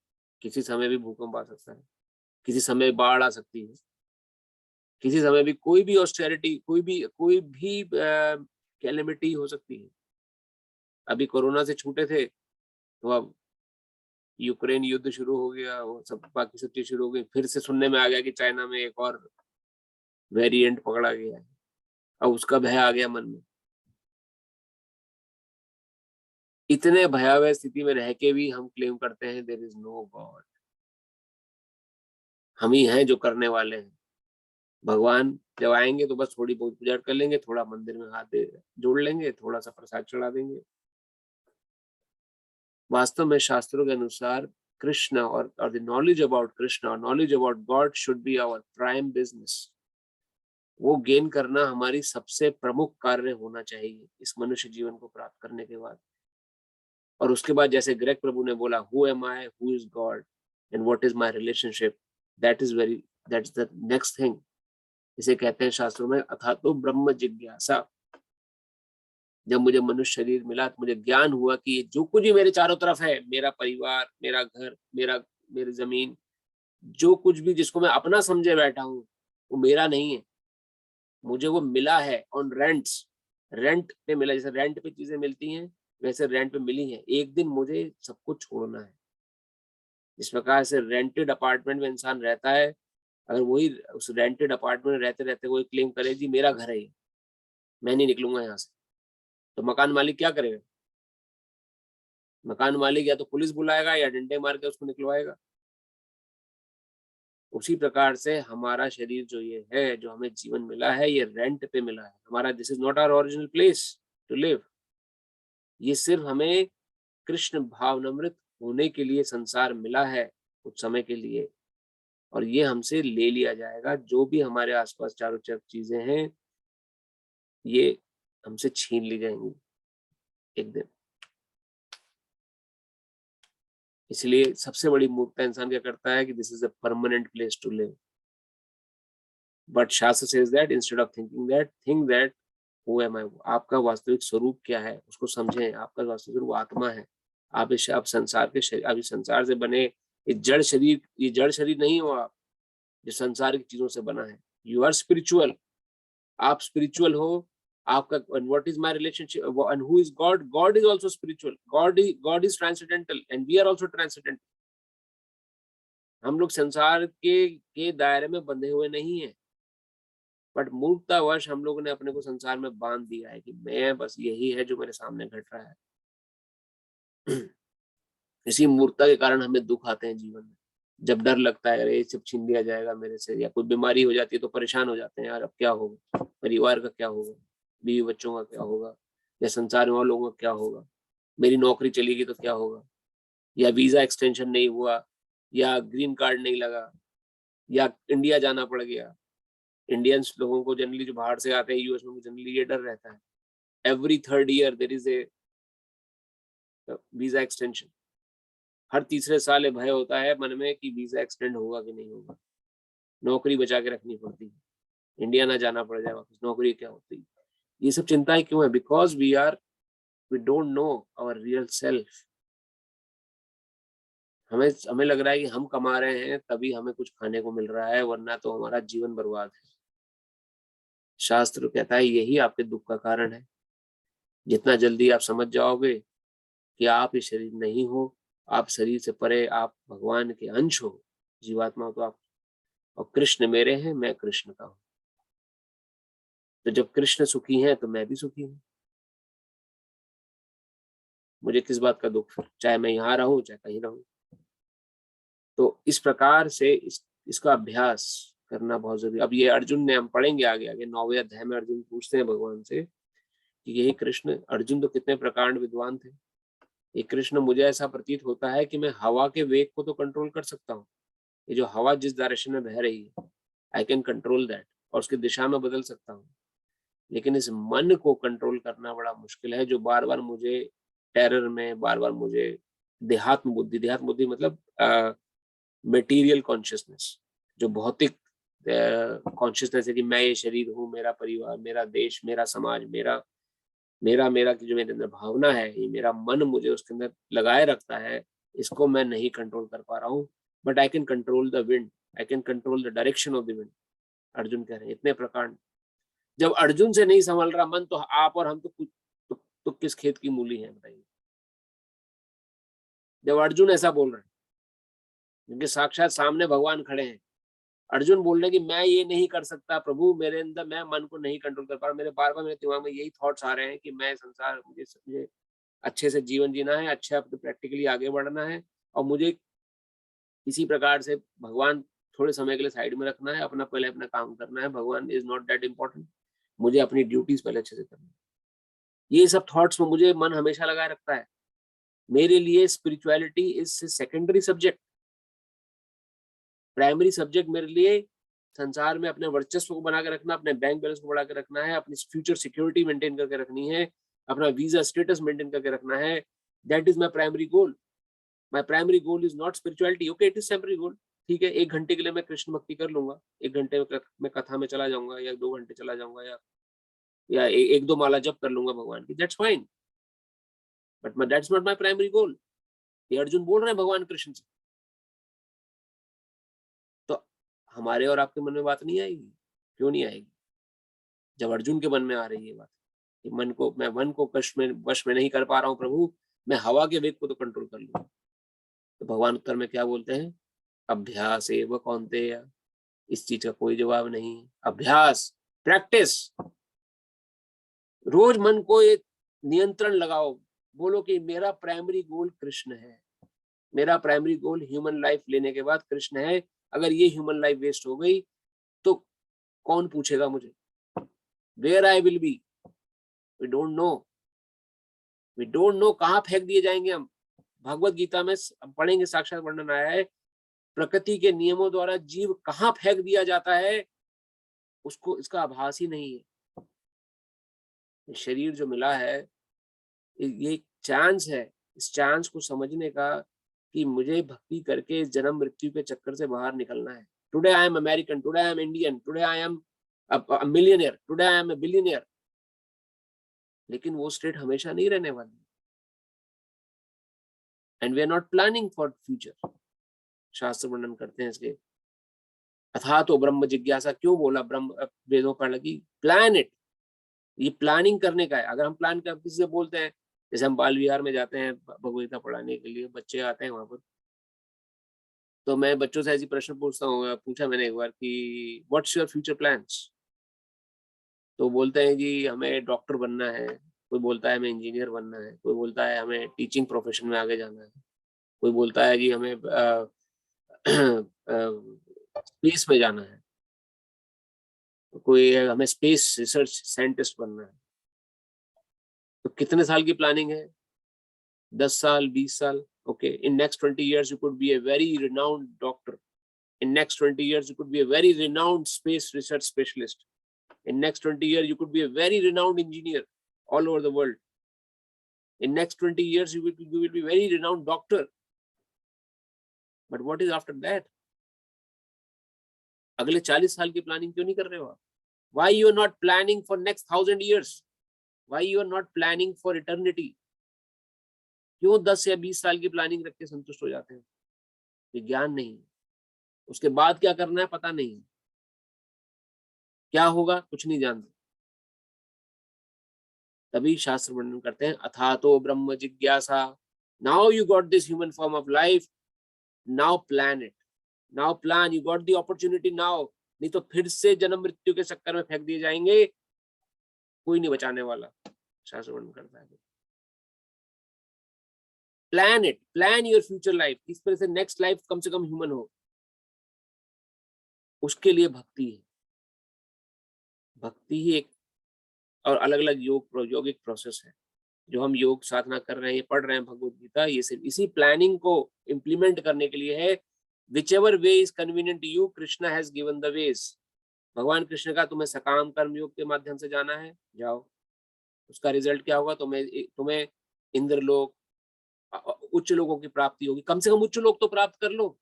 [SPEAKER 1] किसी समय भी भूकंप आ सकता है, किसी समय बाढ़ आ सकती है, किसी समय भी कोई भी ऑस्टेरिटी, कोई भी कैलेमिटी हो सकती है। अभी कोरोना से छूटे थे तो अब यूक्रेन युद्ध शुरू हो गया, वो सब बाकी सब चीज शुरू हो गई, फिर से सुनने में आ गया कि चाइना में एक और वेरिएंट पकड़ा गया है, अब उसका भय आ गया मन में। इतने भयावह स्थिति में रह के भी हम क्लेम करते हैं देयर इज नो गॉड। हम ही हैं जो करने वाले हैं। भगवान जब आएंगे तो बस थोड़ी बहुत पूजा कर लेंगे, थोड़ा मंदिर में हाथ जोड़ लेंगे, थोड़ा सा प्रसाद चढ़ा देंगे। वास्तव में शास्त्रों के अनुसार कृष्ण और द नॉलेज अबाउट कृष्ण और knowledge about God should be our prime business. वो गेन करना हमारी सबसे प्रमुख कार्य होना चाहिए इस मनुष्य जीवन को प्राप्त करने के बाद। और उसके बाद जैसे ग्रेग प्रभु ने बोला, who am I, who is God and what is my relationship, that is the next thing. इसे कहते हैं शास्त्रों में अथा तो ब्रह्म जिज्ञासा। जब मुझे मनुष्य शरीर मिला तो मुझे ज्ञान हुआ कि ये जो कुछ भी मेरे चारों तरफ है, मेरा परिवार, मेरा घर, मेरी जमीन, जो कुछ भी जिसको मैं अपना समझे बैठा हूँ वो मेरा नहीं है, मुझे वो मिला है ऑन रेंट्स, रेंट पे मिला। जैसे रेंट पे चीजें मिलती हैं वैसे रेंट पे मिली है। एक दिन मुझे सब कुछ छोड़ना है। जिस प्रकार से रेंटेड अपार्टमेंट में इंसान रहता है, अगर वही उस रेंटेड अपार्टमेंट में रहते रहते कोई क्लेम करे जी मेरा घर है ये, मैं नहीं निकलूंगा यहाँ से, तो मकान मालिक क्या करेगा? मकान मालिक या तो पुलिस बुलाएगा या डंडे मार के उसको निकलवाएगा। उसी प्रकार से हमारा शरीर जो ये है, जो हमें जीवन मिला है, ये रेंट पे मिला है हमारा। This is not our original place to live. ये सिर्फ हमें कृष्ण भावनामृत होने के लिए संसार मिला है कुछ समय के लिए, और ये हमसे ले लिया जाएगा। जो भी हमारे आसपास चारों तरफ चीजें हैं ये हमसे छीन ली जाएंगी एक दिन। इसलिए सबसे बड़ी मूर्खता इंसान क्या करता है कि this is a permanent place to live. But shastra says that instead of thinking that, think that who am I. आपका वास्तविक स्वरूप क्या है उसको समझें। आपका वास्तविक स्वरूप आत्मा है। आप संसार के शरीर, आप इस संसार से बने ये जड़ शरीर नहीं हो आप, जो संसार की चीजों से बना है। यू आर स्पिरिचुअल, आप स्पिरिचुअल हो। आपका and what is my relationship and who is God? God is also spiritual. God is transcendental and we are also transcendental. हम लोग संसार के दायरे में बंधे हुए नहीं हैं, बट मूर्खतावश हम लोगों ने अपने को संसार में बांध दिया है कि मैं बस यही है जो मेरे सामने घट रहा है। इसी मूर्खता के कारण हमें दुख आते हैं जीवन में। जब डर लगता है ये सब छीन लिया जाएगा मेरे से, या कोई बीमारी हो जाती है तो परेशान हो जाते हैं, यार अब क्या होगा, परिवार का क्या होगा, बीवी बच्चों का क्या होगा, या संसार में लोगों का क्या होगा, मेरी नौकरी चली गई तो क्या होगा, या वीजा एक्सटेंशन नहीं हुआ, या ग्रीन कार्ड नहीं लगा, या इंडिया जाना पड़ गया। इंडियंस लोगों को जनरली, जो बाहर से आते हैं यूएस में, जनरली ये डर रहता है, every 3rd year there is a visa extension. हर तीसरे साल ये भय होता है मन में कि वीजा एक्सटेंड होगा कि नहीं होगा। नौकरी बचा के रखनी पड़ती है, इंडिया ना जाना पड़ जाए वापस, नौकरी क्या होती है। ये सब चिंताएं क्यों है? Because we don't know our real self. हमें लग रहा है कि हम कमा रहे हैं तभी हमें कुछ खाने को मिल रहा है, वरना तो हमारा जीवन बर्बाद है। शास्त्र कहता है यही आपके दुख का कारण है। जितना जल्दी आप समझ जाओगे कि आप ये शरीर नहीं हो, आप शरीर से परे, आप भगवान के अंश हो, जीवात्मा हो, तो आप, और कृष्ण मेरे हैं, मैं कृष्ण का हूं। तो जब कृष्ण सुखी हैं तो मैं भी सुखी हूं। मुझे किस बात का दुख, चाहे मैं यहाँ रहूं चाहे कहीं रहूं। तो इस प्रकार से इसका अभ्यास करना बहुत जरूरी। अब ये अर्जुन ने, हम पढ़ेंगे आगे 9वें अध्याय में अर्जुन पूछते हैं भगवान से कि यही कृष्ण, अर्जुन तो कितने प्रकांड विद्वान थे, ये कृष्ण मुझे ऐसा प्रतीत होता है कि मैं हवा के वेग को तो कंट्रोल कर सकता हूँ। ये जो हवा जिस डायरेक्शन में बह रही है, आई कैन कंट्रोल दैट, और उसकी दिशा में बदल सकता हूँ। लेकिन इस मन को कंट्रोल करना बड़ा मुश्किल है, जो बार बार मुझे टेरर में, बार बार मुझे देहात्म बुद्धि मतलब मटेरियल कॉन्शियसनेस, जो भौतिक कॉन्शियसनेस है कि मैं ये शरीर हूँ, मेरा परिवार, मेरा देश, मेरा समाज, मेरा की जो मेरे अंदर भावना है, ये मेरा मन मुझे उसके अंदर लगाए रखता है, इसको मैं नहीं कंट्रोल कर पा रहा हूँ। But I can control the wind, I can control the direction of the wind. Arjun कह रहे हैं इतने प्रकार। जब अर्जुन से नहीं संभल रहा मन, तो आप और हम तो कुछ तो किस खेत की मूली है बताइए। जब अर्जुन ऐसा बोल रहे हैं, क्योंकि साक्षात सामने भगवान खड़े हैं, अर्जुन बोल रहे हैं कि मैं ये नहीं कर सकता प्रभु, मेरे अंदर, मैं मन को नहीं कंट्रोल कर पा रहा, मेरे बार बार मेरे दिमाग में यही थॉट्स आ रहे हैं कि मैं संसार, मुझे अच्छे से जीवन जीना है, अच्छा प्रैक्टिकली आगे बढ़ना है, और मुझे किसी प्रकार से भगवान थोड़े समय के लिए साइड में रखना है, पहले अपना काम करना है। भगवान इज नॉट दैट इम्पोर्टेंट, मुझे अपनी ड्यूटीज पहले अच्छे से करनी है। ये सब थॉट्स में मुझे मन हमेशा लगाए रखता है। मेरे लिए spirituality is secondary subject. Primary subject मेरे लिए संसार में अपने वर्चस्व को बना के रखना, अपने बैंक बैलेंस को बढ़ा के रखना है, अपनी फ्यूचर सिक्योरिटी मेंटेन करके रखनी है, अपना वीजा स्टेटस मेंटेन करके रखना है। That is my primary goal. My primary goal is not spirituality. Okay, it is temporary goal. ठीक है, 1 घंटे के लिए मैं कृष्ण भक्ति कर लूंगा, 1 घंटे में कथा में चला जाऊंगा, या 2 घंटे चला जाऊंगा, या 1-2 माला जप कर लूंगा भगवान की, that's fine, but that's not my primary गोल। ये अर्जुन बोल रहे हैं भगवान कृष्ण से। तो हमारे और आपके मन में बात नहीं आएगी? क्यों नहीं आएगी? जब अर्जुन के मन में आ रही है बात कि मैं मन को वश में नहीं कर पा रहा हूँ प्रभु, मैं हवा के वेग को तो कंट्रोल कर लूँ। तो भगवान उत्तर में क्या बोलते हैं? अभ्यास एव कौन्तेय। इस चीज का कोई जवाब नहीं है। अभ्यास, प्रैक्टिस, रोज मन को एक नियंत्रण लगाओ, बोलो कि मेरा प्राइमरी गोल कृष्ण है, मेरा प्राइमरी गोल ह्यूमन लाइफ लेने के बाद कृष्ण है। अगर ये ह्यूमन लाइफ वेस्ट हो गई तो कौन पूछेगा मुझे? Where I will be, we don't know कहाँ फेंक दिए जाएंगे हम। भगवत गीता में पढ़ेंगे, साक्षात वर्णन आया है, प्रकृति के नियमों द्वारा जीव कहाँ फेंक दिया जाता है, उसको इसका आभास ही नहीं है। शरीर जो मिला है, ये चांस है, इस चांस को समझने का कि मुझे भक्ति करके इस जन्म मृत्यु के चक्कर से बाहर निकलना है। Today I am American, today I am Indian, today I am a millionaire, today I am a billionaire. लेकिन वो स्टेट हमेशा नहीं रहने वाली, and we are not planning for future. शास्त्र वर्णन करते हैं इसके। अथा तो ब्रह्म जिज्ञासा क्यों बोला? ब्रह्म वेदों पर लगी, प्लान इट। ये प्लानिंग करने का है। अगर हम प्लान कर किसी से बोलते हैं, जैसे हम बाल विहार में जाते हैं भगवत पढ़ाने के लिए, बच्चे आते हैं वहां पर, तो मैं बच्चों से ऐसी प्रश्न पूछता हूँ, पूछा मैंने एक बार कि व्हाट्स योर फ्यूचर प्लान्स? तो बोलते हैं जी हमें डॉक्टर बनना है, कोई बोलता है हमें इंजीनियर बनना है, कोई बोलता है हमें टीचिंग प्रोफेशन में आगे जाना है, कोई बोलता है जी हमें स्पेस में जाना है, कोई हमें स्पेस रिसर्च साइंटिस्ट बनना है। तो कितने साल की प्लानिंग है? 10 साल, 20 साल। Okay, in next 20 years you could be a very renowned doctor, In next 20 years, you could be a very renowned space research specialist. In next 20 years, you could be a very renowned engineer all over the world. In next 20 years, you will be very renowned doctor. But what is after that? अगले 40 साल की planning क्यों नहीं कर रहे हो आप? Why you are not planning for next 1000 years? Why you are not planning for eternity? क्यों 10 या 20 साल की प्लानिंग रख के संतुष्ट हो जाते हैं? ये ज्ञान नहीं है। उसके बाद क्या करना है पता नहीं है, क्या होगा कुछ नहीं जानते। तभी शास्त्र वर्णन करते हैं अथातो ब्रह्म जिज्ञासा। Now you got this human form of life, now plan it, now plan, you got the opportunity now. नहीं तो फिर से जन्म मृत्यु के चक्कर में फेंक दिए जाएंगे, कोई नहीं बचाने वाला। शास्त्र वर्णन करता है plan it, plan your future life, किस तरह से नेक्स्ट लाइफ कम से कम ह्यूमन हो। उसके लिए भक्ति है। भक्ति ही एक और अलग अलग यौगिक प्रोसेस है जो हम योग साधना कर रहे हैं, पढ़ रहे हैं भगवत गीता, ये सिर्फ इसी प्लानिंग को इम्प्लीमेंट करने के लिए है। Whichever way is convenient to you, Krishna has given the ways. भगवान कृष्ण का तुम्हें सकाम कर्म योग के माध्यम से जाना है, जाओ। उसका रिजल्ट क्या होगा? तुम्हें इंद्रलोक, उच्च लोगों की प्राप्ति होगी। कम से कम उच्च लोक तो प्राप्त कर लो।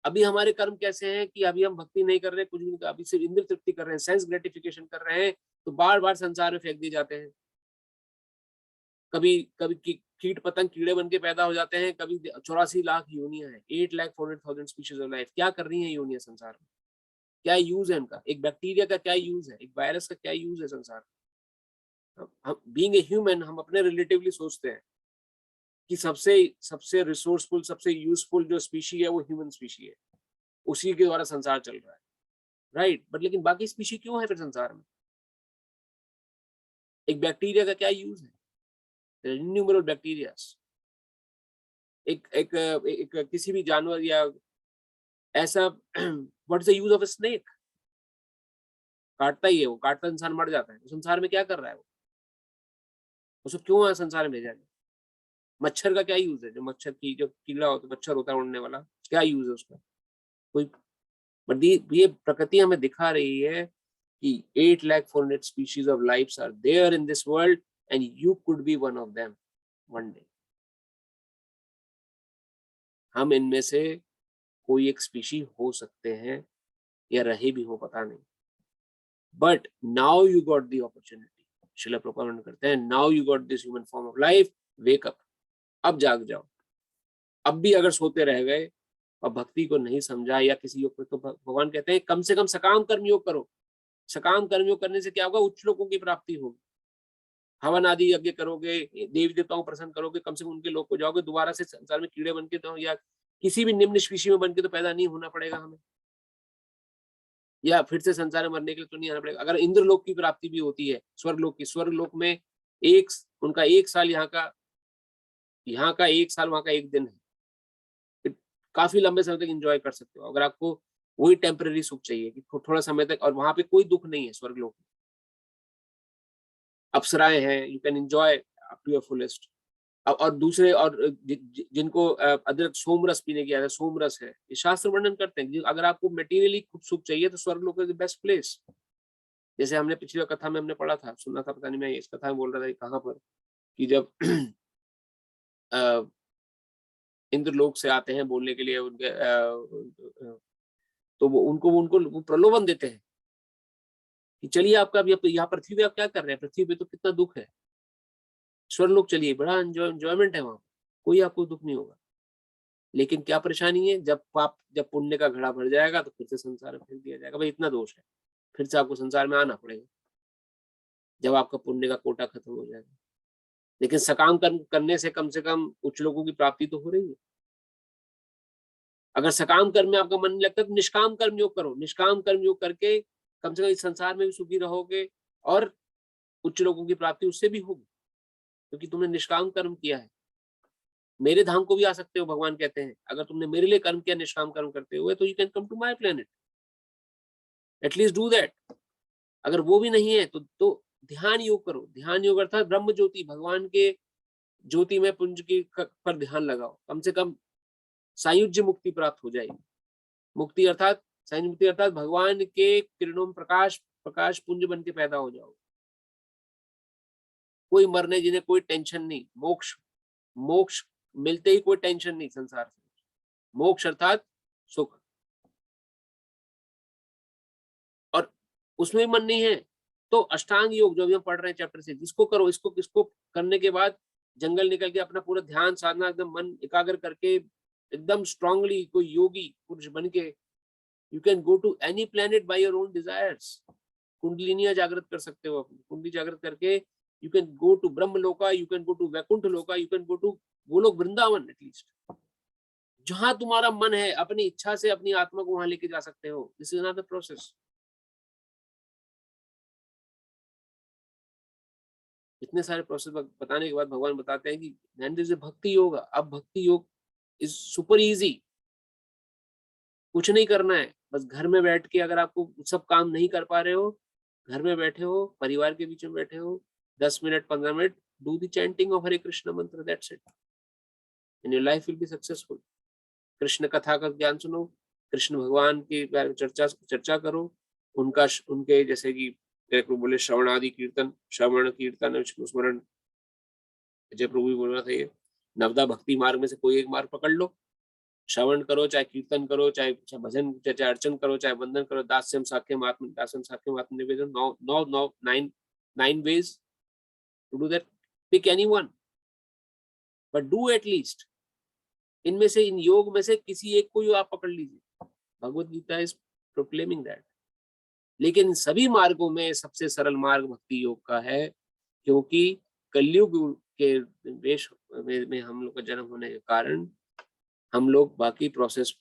[SPEAKER 1] अभी हमारे कर्म कैसे हैं कि अभी हम भक्ति नहीं कर रहे, कुछ भी नहीं, अभी सिर्फ इंद्र तृप्ति कर रहे हैं, सेंस ग्रेटिफिकेशन कर रहे हैं, तो बार बार संसार में फेंक दिए जाते हैं। कभी कभी कीट पतंग कीड़े बन के पैदा हो जाते हैं, कभी 84 लाख योनियां हैं, 8,400,000 स्पीशीज ऑफ लाइफ। क्या कर रही हैं योनियां संसार में? क्या यूज है इनका? एक बैक्टीरिया का क्या यूज है? एक वायरस का क्या यूज है संसार में? हम बीइंग ए ह्यूमन, हम अपने रिलेटिवली सोचते हैं कि सबसे रिसोर्सफुल, सबसे यूजफुल जो स्पीशी है वो ह्यूमन स्पीशी है, उसी के द्वारा संसार चल रहा है, राइट? बट लेकिन बाकी स्पीशी क्यों है फिर संसार में? एक बैक्टीरिया का क्या यूज है? Innumerable bacterias. एक किसी भी जानवर या ऐसा what is the use of a snake? काटता ही है वो, काटता इंसान मर जाता है। तो संसार में क्या कर रहा है वो? उसको क्यों संसार में भेजा गया? मच्छर का क्या यूज है? जो मच्छर की जो कीड़ा होता है, मच्छर होता है उड़ने वाला, क्या यूज है उसका? कोई। बट ये प्रकृति हमें दिखा रही है कि 8,400,000 species of lives are there in this world and you could be one of them one day. हम इनमें से कोई एक स्पीशी हो सकते हैं या रहे भी हो, पता नहीं। But now you got the opportunity. Srila Prabhupada करते हैं now you got this human form of life, wake up. अब जाग जाओ। अब भी अगर सोते रह गए और भक्ति को नहीं समझा या किसी योग पे, तो भगवान कहते हैं कम से कम सकाम कर्म योग करो। सकाम कर्म योग करने से क्या होगा? उच्च लोगों की प्राप्ति होगी। हवन आदि यज्ञ करोगे, देवी देवताओं को प्रसन्न करोगे, कम से कम उनके लोग को जाओगे। दोबारा से संसार में कीड़े बन के तो या किसी भी निम्न स्पीशी में बन के तो पैदा नहीं होना पड़ेगा हमें, या फिर से संसार में मरने के लिए तो नहीं आना पड़ेगा। अगर इंद्रलोक की प्राप्ति भी होती है, स्वर्गलोक की, स्वर्गलोक में उनका 1 साल यहाँ का 1 साल, वहां का 1 दिन है। काफी लंबे समय तक एंजॉय कर सकते हो अगर आपको वही टेम्पररी सुख चाहिए कि थोड़ा समय तक, और वहां पे कोई दुख नहीं है स्वर्गलोक में। अप्सराएं हैं, you can enjoy up to your fullest. और दूसरे और जिनको अदरक सोमरस पीने की आदत, सोमरस है, ये शास्त्र वर्णन करते हैं। अगर आपको मटेरियली खूब सुख चाहिए तो स्वर्गलोक इज द बेस्ट प्लेस। जैसे हमने पिछली कथा में हमने पढ़ा था, सुना था, पता नहीं मैं इस कथा में बोल रहा था कहाँ पर, कि जब इंद्रलोक से आते हैं बोलने के लिए उनके तो वो उनको प्रलोभन देते हैं कि चलिए आपका यहाँ पृथ्वी पे आप क्या कर रहे हैं? पृथ्वी पे तो कितना दुख है, स्वर्गलोक चलिए, बड़ा एंजॉयमेंट है वहां, कोई आपको दुख नहीं होगा। लेकिन क्या परेशानी है? जब पुण्य का घड़ा भर जाएगा तो फिर से संसार में फेंक दिया जाएगा। भाई इतना दोष है, फिर से आपको संसार में आना पड़ेगा जब आपका पुण्य का कोटा खत्म हो जाएगा। लेकिन सकाम कर्म करने से कम उच्च लोगों की प्राप्ति तो हो रही है। अगर सकाम कर्म में आपका मन नहीं लगता तो निष्काम कर्म योग करो। निष्काम कर्म योग करके कम से कम इस संसार में भी सुखी रहोगे और उच्च लोगों की प्राप्ति उससे भी होगी, क्योंकि तुमने निष्काम कर्म किया है। मेरे धाम को भी आ सकते हो, भगवान कहते हैं। अगर तुमने मेरे लिए कर्म किया निष्काम कर्म करते हुए, तो you can come to my planet, at least do that. अगर वो भी नहीं है तो ध्यान योग करो। ध्यान योग अर्थात ब्रह्म ज्योति, भगवान के ज्योति में पुंज की पर ध्यान लगाओ। कम से कम सायुज्य मुक्ति प्राप्त हो जाएगी। मुक्ति अर्थात सहज मुक्ति अर्थात भगवान के किरणों में प्रकाश प्रकाश पुंज बन के पैदा हो जाओ। कोई मरने जिन्हें कोई टेंशन नहीं, मोक्ष मोक्ष मिलते ही कोई टेंशन नहीं संसार से। मोक्ष अर्थात सुख, और उसमें मन नहीं है तो अष्टांग योग जो अभी हम पढ़ रहे हैं चैप्टर से, जिसको करो, इसको किसको करने के बाद जंगल निकल के अपना पूरा ध्यान साधना एकदम मन एकाग्र करके एकदम स्ट्रांगली कोई योगी पुरुष बन के you can go to any planet by your own desires. कुंडलिनियां जागृत कर सकते हो, अपनी कुंडली जागृत करके you can go to Brahma loka, you can go to Vaikuntha loka, you can go to Goloka Vrindavan, at least जहां तुम्हारा मन है अपनी इच्छा से अपनी आत्मा को वहां लेके जा सकते हो। This is not the process. इतने सारे प्रोसेस बताने के बाद भगवान बताते हैं कि दिस इज भक्ति योग। अब भक्ति योग इज सुपर इजी, कुछ नहीं करना है, बस घर में बैठ के, अगर आपको सब काम नहीं कर पा रहे हो, घर में बैठे हो, परिवार के बीच में बैठे हो, 10 minute 15 minute do the chanting of Hare Krishna mantra, that's it, and your life will be successful. Krishna कथा का ज्ञान सुनो, कृष्ण भगवान के बारे में चर्चा करो, उनके जैसे कि प्रभु बोले श्रवण आदि कीर्तन, श्रवण कीर्तन विष्णु स्मरण, जय प्रभु भी बोल रहा था ये नवदा भक्ति मार्ग में से कोई एक मार्ग पकड़ लो, श्रवण करो, चाहे कीर्तन करो, चाहे भजन, चाहे अर्चन करो, चाहे वंदन करो, दास्यम साख्यम आत्म निवेदन, 9 ways to do that. Pick anyone, but do at least इनमें से, इन योग में से किसी एक को आप पकड़ लीजिए। Bhagavad Gita is proclaiming that. लेकिन सभी मार्गों में सबसे सरल मार्ग भक्ति योग का है, क्योंकि कलयुग के देश में हम लोग का जन्म होने के कारण हम लोग बाकी प्रोसेस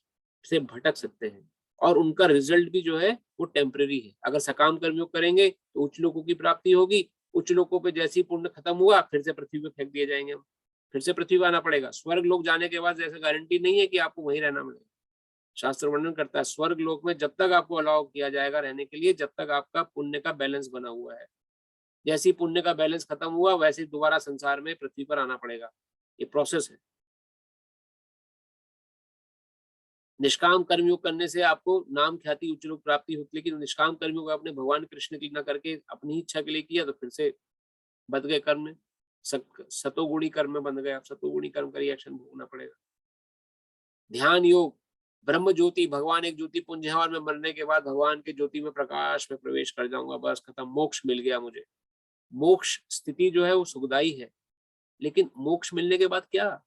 [SPEAKER 1] से भटक सकते हैं, और उनका रिजल्ट भी जो है वो टेम्परेरी है। अगर सकाम कर्मयोग करेंगे तो उच्च लोकों की प्राप्ति होगी, उच्च लोकों पे जैसे ही पुण्य खत्म हुआ फिर से पृथ्वी पे फेंक दिए जाएंगे, हम फिर से पृथ्वी पे आना पड़ेगा। स्वर्ग लोक जाने के बाद जैसे गारंटी नहीं है कि आपको वहीं रहना मिलेगा। शास्त्र वर्णन करता है स्वर्ग लोक में जब तक आपको अलाउ किया जाएगा रहने के लिए, जब तक आपका पुण्य का बैलेंस बना हुआ है। जैसे ही पुण्य का बैलेंस खत्म हुआ वैसे ही दोबारा संसार में पृथ्वी पर आना पड़ेगा। ये प्रोसेस है। निष्काम कर्मयोग करने से आपको नाम ख्याति उच्च लोक प्राप्ति होती, लेकिन निष्काम कर्मयोग आपने भगवान कृष्ण के लिए न करके अपनी इच्छा के लिए किया तो फिर से बद गए कर्म में, सतोगुणी कर्म में बंध गया। सतोगुणी कर्म का रिएक्शन भोगना पड़ेगा। ध्यान योग, ब्रह्म ज्योति, भगवान एक ज्योति पुंज है और मैं मरने के बाद भगवान के ज्योति में प्रकाश में प्रवेश कर जाऊंगा, बस खत्म, मोक्ष मिल गया मुझे। मोक्ष स्थिति जो है वो सुखदायी है, लेकिन मोक्ष मिलने के बाद क्या?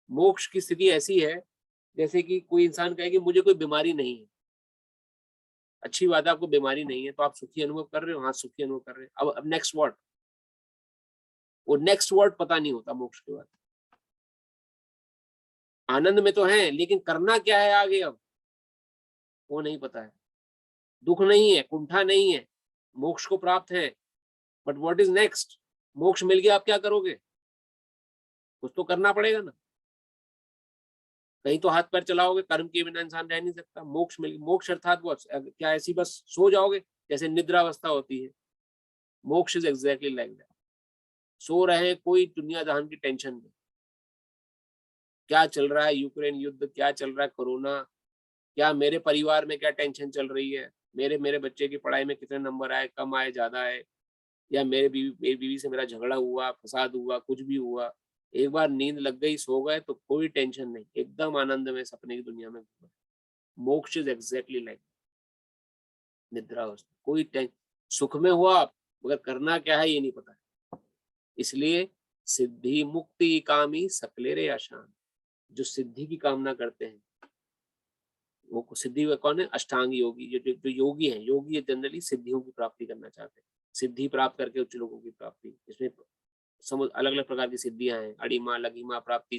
[SPEAKER 1] मोक्ष की स्थिति ऐसी है जैसे कि कोई इंसान कहे कि मुझे कोई बीमारी नहीं है। अच्छी बात है, आपको बीमारी नहीं है तो आप सुखी अनुभव कर रहे हो, हाँ सुखी अनुभव कर रहे हैं। अब नेक्स्ट वर्ड, वो नेक्स्ट वर्ड पता नहीं होता मोक्ष के बाद। आनंद में तो है, लेकिन करना क्या है आगे अब वो नहीं पता है। दुख नहीं है, कुंठा नहीं है, मोक्ष को प्राप्त है, बट व्हाट इज नेक्स्ट? मोक्ष मिल गया, आप क्या करोगे? कुछ तो करना पड़ेगा ना, कहीं तो हाथ पैर चलाओगे। कर्म के बिना इंसान रह नहीं सकता। मोक्ष मिल, मोक्ष अर्थात वो क्या ऐसी बस सो जाओगे जैसे निद्रा अवस्था होती है? मोक्ष इज एग्जैक्टली लाइक दैट। सो रहे, कोई दुनिया जहान की टेंशन नहीं। क्या चल रहा है, यूक्रेन युद्ध, क्या चल रहा है, कोरोना, क्या मेरे परिवार में क्या टेंशन चल रही है, मेरे बच्चे की पढ़ाई में कितने नंबर आए, कम आए, ज्यादा आए, या मेरी बीवी से मेरा झगड़ा हुआ, फसाद हुआ, कुछ भी हुआ, एक बार नींद लग गई, सो गए तो कोई टेंशन नहीं, एकदम आनंद में सपने की दुनिया में। मोक्ष इज एग्जैक्टली लाइक निद्रा अवस्था। कोई सुख में हुआ आप, मगर करना क्या है ये नहीं पता है। इसलिए सिद्धि मुक्ति कामी सकलेरे आशान, जो सिद्धि की कामना करते हैं वो सिद्धि कौन है? अष्टांग योगी। जो योगी हैं, योगी जनरली सिद्धियों की प्राप्ति करना चाहते हैं, सिद्धि प्राप्त करके उच्च लोगों की प्राप्ति। इसमें अलग अलग प्रकार की सिद्धियां हैं। अड़िमा लघिमा प्राप्ति,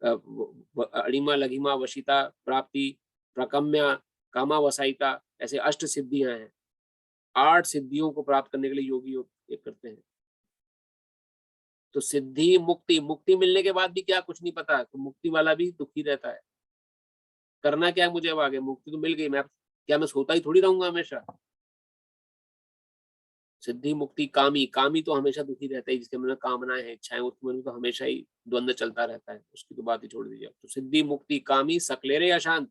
[SPEAKER 1] अड़िमा लघिमा वशिता प्राप्ति, प्रकम्या कामा वसाइता, ऐसे 8 सिद्धियां हैं। 8 सिद्धियों को प्राप्त करने के लिए योगी योग करते हैं। तो सिद्धि मुक्ति, मुक्ति मिलने के बाद भी क्या कुछ नहीं पता, तो मुक्ति वाला भी दुखी रहता है। करना क्या है मुझे अब आगे? मुक्ति तो मिल गई, मैं सोता ही थोड़ी रहूंगा हमेशा। सिद्धि मुक्ति कामी, कामी तो हमेशा दुखी रहता है, जिसके मन में कामनाएं हैं, इच्छाएं, उसके मन में तो हमेशा ही द्वंद्व चलता रहता है, उसकी तो बात ही छोड़ दीजिए। तो सिद्धि मुक्ति कामी सकलेरे अशांत।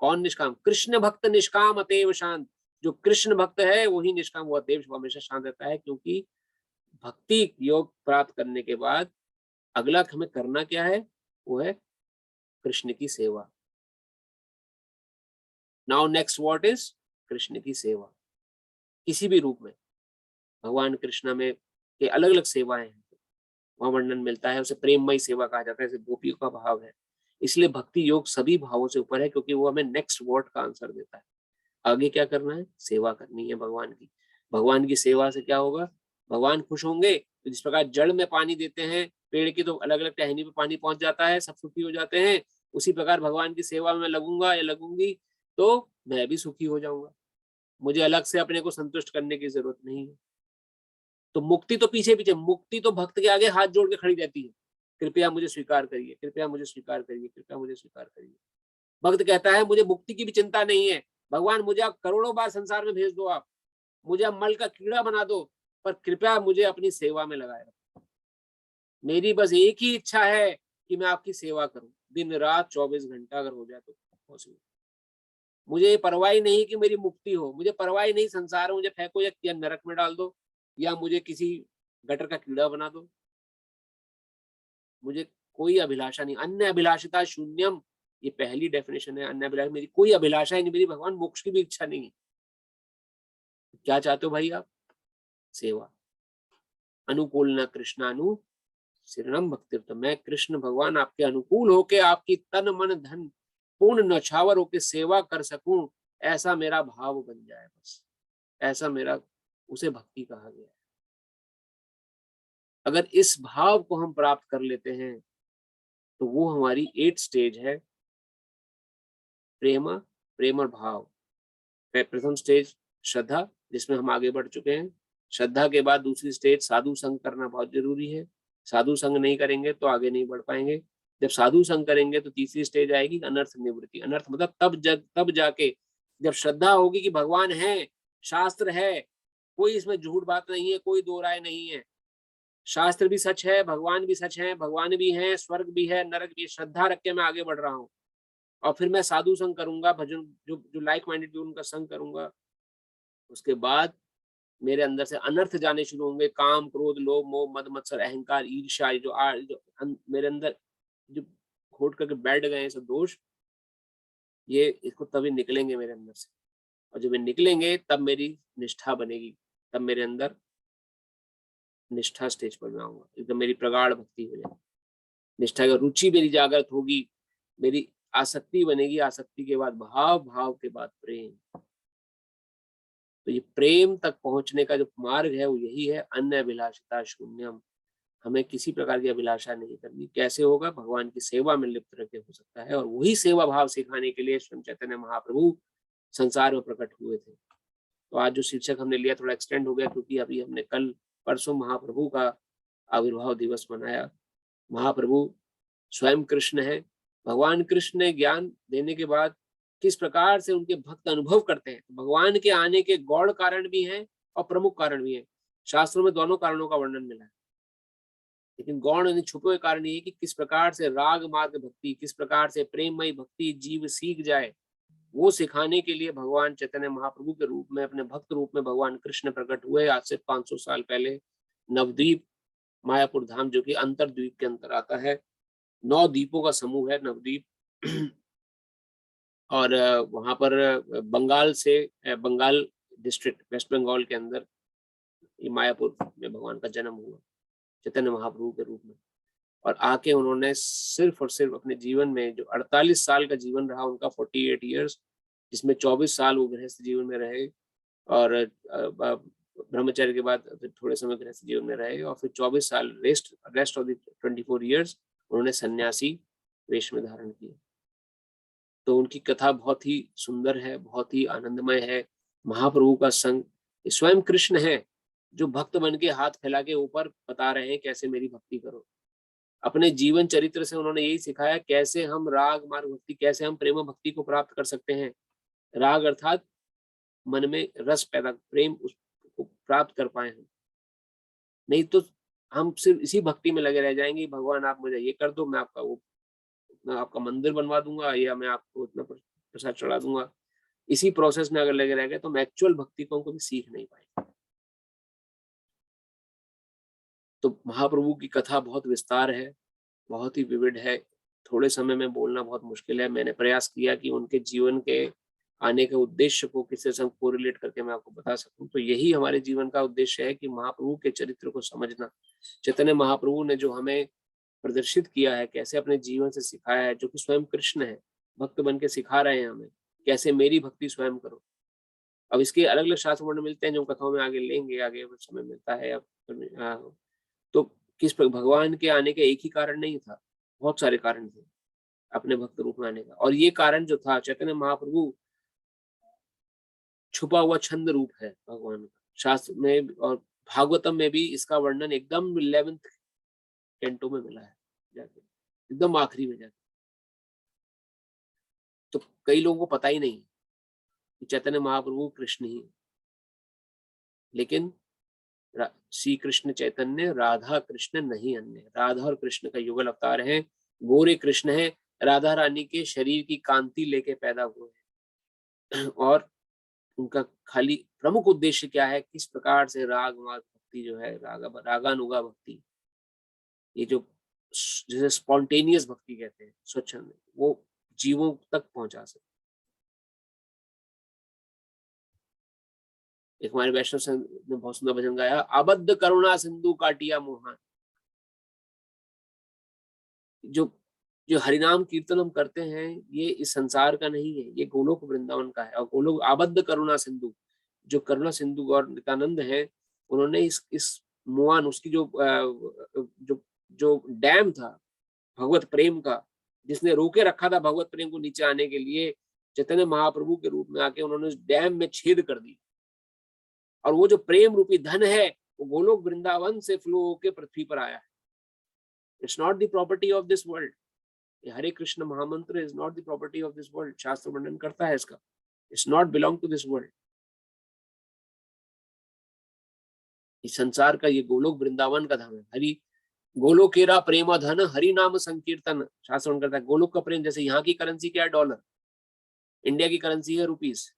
[SPEAKER 1] कौन निष्काम? कृष्ण भक्त निष्काम अतएव शांत। जो कृष्ण भक्त है वही निष्काम, वो अतएव हमेशा शांत रहता है, क्योंकि भक्ति योग प्राप्त करने के बाद अगला हमें करना क्या है? वो है कृष्ण की सेवा। Now next what is? Krishna की सेवा, किसी भी रूप में। भगवान कृष्ण में के अलग अलग सेवाएं हैं, वहां वर्णन मिलता है, उसे प्रेममयी सेवा कहा जाता है, जैसे गोपियों का भाव है। इसलिए भक्ति योग सभी भावों से ऊपर है, क्योंकि वो हमें नेक्स्ट वर्ड का आंसर देता है। आगे क्या करना है? सेवा करनी है भगवान की। भगवान की सेवा से क्या होगा? भगवान खुश होंगे। तो जिस प्रकार जड़ में पानी देते हैं पेड़ की, तो अलग अलग टहनी पे पानी पहुंच जाता है, सब सुखी हो जाते हैं। उसी प्रकार भगवान की सेवा में लगूंगा या लगूंगी तो मैं भी सुखी हो जाऊंगा। मुझे अलग से अपने को संतुष्ट करने की जरूरत नहीं है। तो मुक्ति तो पीछे पीछे, मुक्ति तो भक्त के आगे हाथ जोड़ के खड़ी रहती है, कृपया मुझे स्वीकार करिए, कृपया मुझे स्वीकार करिए, कृपया मुझे स्वीकार करिए। भक्त कहता है मुझे मुक्ति की भी चिंता नहीं है, भगवान मुझे आप करोड़ों बार संसार में भेज दो, आप मुझे आप मल का कीड़ा बना दो, पर कृपया मुझे अपनी सेवा में लगाए रखो। मेरी बस एक ही इच्छा है कि मैं आपकी सेवा करूं, दिन रात 24 घंटा अगर हो जाए तो पॉसिबल। मुझे परवाह नहीं कि मेरी मुक्ति हो, मुझे परवाह नहीं संसार में मुझे फेंको या नरक में डाल दो, या मुझे किसी गटर का कीड़ा बना दो। मुझे कोई अभिलाषा नहीं, अन्य अभिलाषिता शून्यम, ये पहली डेफिनेशन है। अन्य अभिलाषा, मेरी कोई अभिलाषा ही नहीं, मेरी भगवान मोक्ष की भी इच्छा नहीं है। क्या चाहते हो भाई आप? सेवा। अनुकूल न कृष्णानु शरणम भक्ति। तो मैं कृष्ण भगवान आपके अनुकूल होके आपकी तन मन धन पूर्ण नछावर होके सेवा कर सकूं, ऐसा मेरा भाव बन जाए, बस ऐसा मेरा, उसे भक्ति कहा गया है। अगर इस भाव को हम प्राप्त कर लेते हैं तो वो हमारी 8 स्टेज है। प्रेम, प्रेम और भाव। प्रथम स्टेज श्रद्धा, जिसमें हम आगे बढ़ चुके हैं। श्रद्धा के बाद दूसरी स्टेज साधु संग करना बहुत जरूरी है। साधु संग नहीं करेंगे तो आगे नहीं बढ़ पाएंगे। जब साधु संग करेंगे तो तीसरी स्टेज आएगी अनर्थ निवृत्ति। अनर्थ मतलब तब जाके जब श्रद्धा होगी कि भगवान है, शास्त्र है, कोई इसमें झूठ बात नहीं है, कोई दो राय नहीं है, शास्त्र भी सच है, भगवान भी सच है, भगवान भी है, स्वर्ग भी है, नरक भी है, श्रद्धा रख के मैं आगे बढ़ रहा हूँ। और फिर मैं साधु संग करूंगा, भजन जो जो लाइक माइंडेड उनका संग करूंगा। उसके बाद मेरे अंदर से अनर्थ जाने शुरू होंगे, काम क्रोध लोभ मोह मद मत्सर अहंकार ईर्ष्या, मेरे अंदर जो घोट करके बैठ गए हैं सब दोष, ये इसको तभी निकलेंगे मेरे अंदर से। और जब ये निकलेंगे तब मेरी निष्ठा बनेगी, तब मेरे अंदर निष्ठा स्टेज पर मैं आऊंगा, एकदम मेरी प्रगाढ़ भक्ति हो जाएगी। निष्ठा की रुचि मेरी जागृत होगी, मेरी आसक्ति बनेगी, आसक्ति के बाद भाव, भाव के बाद प्रेम। तो ये प्रेम तक पहुंचने का जो मार्ग है वो यही है, अन्य अभिलाषिता शून्यम। हमें किसी प्रकार की अभिलाषा नहीं करनी। कैसे होगा? भगवान की सेवा में लिप्त रह के हो सकता है। और वही सेवा भाव सिखाने के लिए स्वयं चैतन्य महाप्रभु संसार में प्रकट हुए थे। तो आज जो शीर्षक हमने लिया थोड़ा एक्सटेंड हो गया, क्योंकि अभी हमने कल परसों महाप्रभु का आविर्भाव दिवस मनाया। महाप्रभु स्वयं कृष्ण है। भगवान कृष्ण ने ज्ञान देने के बाद किस प्रकार से उनके भक्त अनुभव करते हैं, भगवान के आने के गौड़ कारण भी हैं और प्रमुख कारण भी हैं। शास्त्रों में दोनों कारणों का वर्णन मिला है, लेकिन गौण यानी छुपे हुए कारण ये कि किस प्रकार से राग मार्ग भक्ति, किस प्रकार से प्रेममयी भक्ति जीव सीख जाए, वो सिखाने के लिए भगवान चैतन्य महाप्रभु के रूप में, अपने भक्त रूप में भगवान कृष्ण प्रकट हुए आज से 500 साल पहले नवद्वीप मायापुर धाम, जो कि अंतरद्वीप के अंतर आता है। 9 द्वीपों का समूह है नवद्वीप। और वहां पर बंगाल से, बंगाल डिस्ट्रिक्ट वेस्ट बंगाल के अंदर ये मायापुर में भगवान का जन्म हुआ चैतन्य महाप्रभु के रूप में। और आके उन्होंने सिर्फ और सिर्फ अपने जीवन में जो 48 साल का जीवन रहा उनका, 48 ईयर्स, जिसमें 24 साल वो गृहस्थ जीवन में रहे, और ब्रह्मचर्य के बाद फिर थोड़े समय गृहस्थ जीवन में रहे, और फिर 24 साल रेस्ट ऑफ द 24 ईयर्स उन्होंने सन्यासी वेश में धारण किया। तो उनकी कथा बहुत ही सुंदर है, बहुत ही आनंदमय है। महाप्रभु का संग स्वयं कृष्ण है जो भक्त बन के हाथ फैला के ऊपर बता रहे हैं कैसे मेरी भक्ति करो। अपने जीवन चरित्र से उन्होंने यही सिखाया कैसे हम राग मार्ग भक्ति, कैसे हम प्रेम भक्ति को प्राप्त कर सकते हैं। राग अर्थात मन में रस पैदा, प्रेम उसको प्राप्त कर पाए हम। नहीं तो हम सिर्फ इसी भक्ति में लगे रह जाएंगे, भगवान आप मुझे ये कर दो, मैं आपका मंदिर बनवा दूंगा, या मैं आपको इतना प्रसाद चढ़ा दूंगा। इसी प्रोसेस में अगर लगे रह गए तो हम एक्चुअल भक्ति को कभी सीख नहीं पाएंगे। तो महाप्रभु की कथा बहुत विस्तार है, बहुत ही विविध है, थोड़े समय में बोलना बहुत मुश्किल है। मैंने प्रयास किया कि उनके जीवन के आने के उद्देश्य को किसी से कोरिलेट करके मैं आपको बता सकूं। तो यही हमारे जीवन का उद्देश्य है कि महाप्रभु के चरित्र को समझना। चैतन्य महाप्रभु ने जो हमें प्रदर्शित किया है, कैसे अपने जीवन से सिखाया है, जो कि स्वयं कृष्ण है, भक्त बन के सिखा रहे हैं हमें, कैसे मेरी भक्ति स्वयं करो। अब इसके अलग अलग शास्त्र वर्ण मिलते हैं, जो कथाओं में आगे लेंगे, आगे समय मिलता है। अब तो भगवान के आने के एक ही कारण नहीं था, बहुत सारे कारण थे अपने भक्त रूप में आने का। और ये कारण जो था, चैतन्य महाप्रभु छुपा हुआ छंद रूप है भगवान का। शास्त्र में और भागवतम में भी इसका वर्णन एकदम 11th कैंटो में मिला है, जाके एकदम आखिरी में जाके। तो कई लोगों को पता ही नहीं कि चैतन्य महाप्रभु कृष्ण ही है। लेकिन श्री कृष्ण चैतन्य राधा कृष्ण नहीं अन्य। राधा और कृष्ण का युगल अवतार है, गोरे कृष्ण है, राधा रानी के शरीर की कांति लेके पैदा हुए हैं। और उनका खाली प्रमुख उद्देश्य क्या है, किस प्रकार से राग मार्ग भक्ति जो है, रागानुगा भक्ति, ये जो जैसे स्पॉन्टेनियस भक्ति कहते हैं, स्वच्छंद, वो जीवों तक पहुंचा सके। एक हमारे वैष्णव संत ने बहुत सुंदर भजन गाया, अबद्ध करुणा सिंधु काटिया मोहन। जो जो हरिनाम कीर्तन हम करते हैं, ये इस संसार का नहीं है, ये गोलोक वृंदावन का है। और गोलोक आबद्ध करुणा सिंधु, जो करुणा सिंधु और नित्यानंद है, उन्होंने इस मुआन, उसकी जो डैम था भगवत प्रेम का, जिसने रोके रखा था भगवत प्रेम को नीचे आने के लिए, चैतन्य महाप्रभु के रूप में आके उन्होंने उस डैम में छेद कर दी। और वो जो प्रेम रूपी धन है, वो गोलोक वृंदावन से फ्लो होके पृथ्वी पर आया है। It's not the property of this world. ये हरे कृष्ण महामंत्र is not the property of this world. शास्त्र वर्णन करता है इसका, it's not belong to this world. इस संसार का ये गोलोक वृंदावन का धाम है। हरि गोलोकेरा प्रेम धन हरि नाम संकीर्तन, शास्त्र वर्णन करता है। गोलोक का प्रेम, जैसे यहाँ की करेंसी क्या है, डॉलर, इंडिया की करेंसी है रुपीस,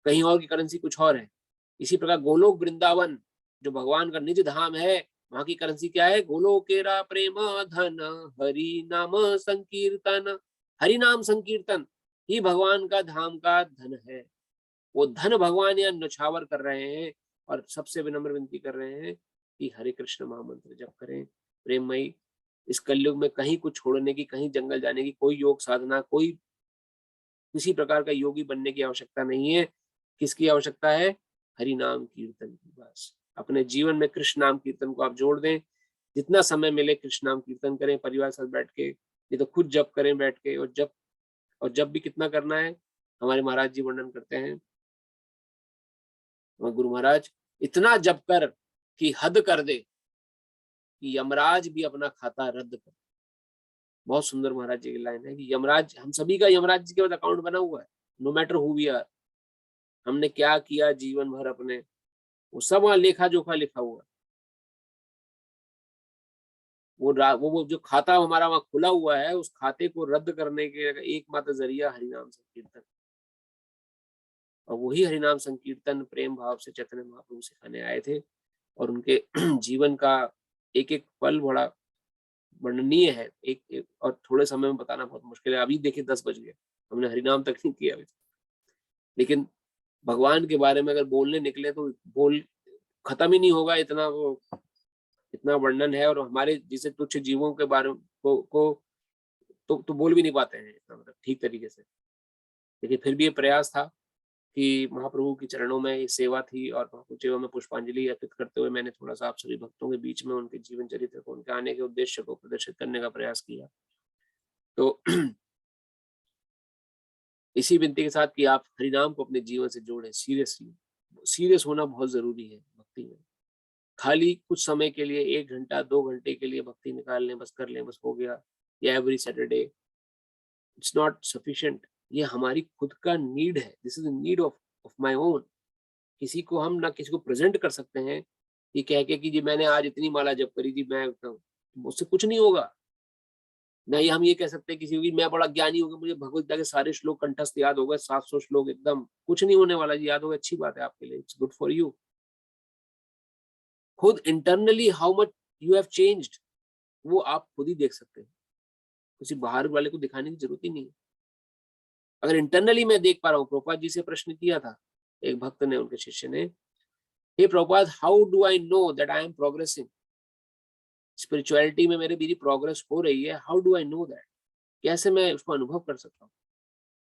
[SPEAKER 1] कहीं और की करेंसी कुछ और है। इसी प्रकार गोलोक वृंदावन जो भगवान का निज धाम है, वहां की करेंसी क्या है, गोलोकेरा प्रेम धन हरि नाम संकीर्तन। हरि नाम संकीर्तन ही भगवान का धाम का धन है। वो धन भगवान यहाँ न्यौछावर कर रहे हैं और सबसे विनम्र विनती कर रहे हैं कि हरे कृष्ण महामंत्र जप करें। प्रेममयी, इस कलयुग में कहीं कुछ छोड़ने की, कहीं जंगल जाने की कोई योग साधना, कोई किसी प्रकार का योगी बनने की आवश्यकता नहीं है। किसकी आवश्यकता है, हरि नाम कीर्तन की। बस अपने जीवन में कृष्ण नाम कीर्तन को आप जोड़ दें। जितना समय मिले कृष्ण नाम कीर्तन करें, परिवार साथ बैठ के, ये तो खुद जप करें बैठ के। और जब भी कितना करना है, हमारे महाराज जी वर्णन करते हैं, गुरु महाराज, इतना जप कर कि हद कर दे, कि यमराज भी अपना खाता रद्द कर। बहुत सुंदर महाराज जी की लाइन है कि यमराज, हम सभी का यमराज जी के बाद अकाउंट बना हुआ है। No matter who we are, हमने क्या किया जीवन भर अपने, वो सब वहां लेखा जोखा लिखा हुआ है। वो जो खाता हमारा वहां खुला हुआ है, उस खाते को रद्द करने के एकमात्र जरिया हरिनाम संकीर्तन। और वही हरिनाम संकीर्तन प्रेम भाव से चैतन्य महाप्रभु सिखाने आए थे। और उनके जीवन का एक एक पल बड़ा वर्णनीय है। एक और थोड़े समय में बताना बहुत मुश्किल है। अभी देखिए 10 बज गए, हमने हरिनाम तक नहीं किया अभी। लेकिन भगवान के बारे में अगर बोलने निकले तो बोल खत्म ही नहीं होगा, इतना वर्णन है। और हमारे जैसे तुच्छ जीवों के बारे को तो बोल भी नहीं पाते हैं इतना, मतलब ठीक तरीके से। लेकिन फिर भी ये प्रयास था कि महाप्रभु के चरणों में ये सेवा थी, और महाप्रभु सेवा में पुष्पांजलि अर्पित करते हुए मैंने थोड़ा सा आप सभी भक्तों के बीच में उनके जीवन चरित्र को, उनके आने के उद्देश्य को प्रदर्शित करने का प्रयास किया। तो इसी विनती के साथ कि आप हरिनाम को अपने जीवन से जोड़ें। सीरियस होना बहुत जरूरी है भक्ति में। खाली कुछ समय के लिए 1 घंटा 2 घंटे के लिए भक्ति निकाल लें, बस कर लें, बस हो गया, या every Saturday, it's not sufficient. ये हमारी खुद का नीड है। This is need of my own. किसी को हम ना किसी को प्रेजेंट कर सकते हैं ये कह के कि जी मैंने आज इतनी माला जप करी थी, मैं मुझसे कुछ नहीं होगा। ना ही हम ये कह सकते हैं किसी को कि मैं बड़ा ज्ञानी हो गया, मुझे भगवद गीता के सारे श्लोक कंठस्थ याद हो गए, 700 श्लोक एकदम, कुछ नहीं होने वाला जी। याद हो गया, अच्छी बात है आपके लिए, इट्स गुड फॉर यू। खुद internally how much you have changed वो आप खुद ही देख सकते हैं, किसी बाहर वाले को दिखाने की जरूरत ही नहीं है। अगर इंटरनली मैं देख पा रहा हूँ, प्रभुपाद जी से प्रश्न किया था एक भक्त ने, उनके शिष्य ने, हे Prabhupada how do I know that I am progressing, spirituality में मेरी प्रोग्रेस हो रही है, how do I know that, कैसे मैं उसको अनुभव कर सकता हूँ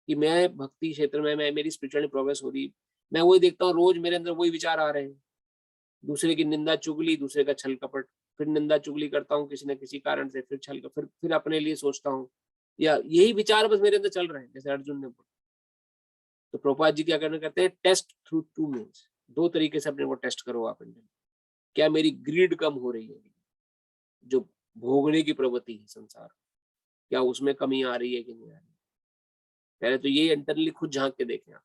[SPEAKER 1] कि मैं भक्ति क्षेत्र में मेरी स्पिरिचुअलिटी प्रोग्रेस हो रही। मैं वही देखता हूँ, रोज मेरे अंदर वही विचार आ रहे हैं, दूसरे की निंदा चुगली, दूसरे का छल कपट, फिर निंदा चुगली करता हूँ किसी न किसी कारण से, फिर छल फिर अपने लिए सोचता हूँ, या यही विचार बस मेरे अंदर चल रहे हैं, जैसे अर्जुन ने बोला। तो प्रभुपाद जी क्या करना कहते हैं, टेस्ट थ्रू टू मीन्स, दो तरीके से अपने को टेस्ट करो आप अंदर, क्या मेरी ग्रीड कम हो रही है, जो भोगने की प्रवृत्ति है संसार, क्या उसमें कमी आ रही है कि नहीं आ रही। पहले तो ये इंटरनली खुद झांक के देखें आप।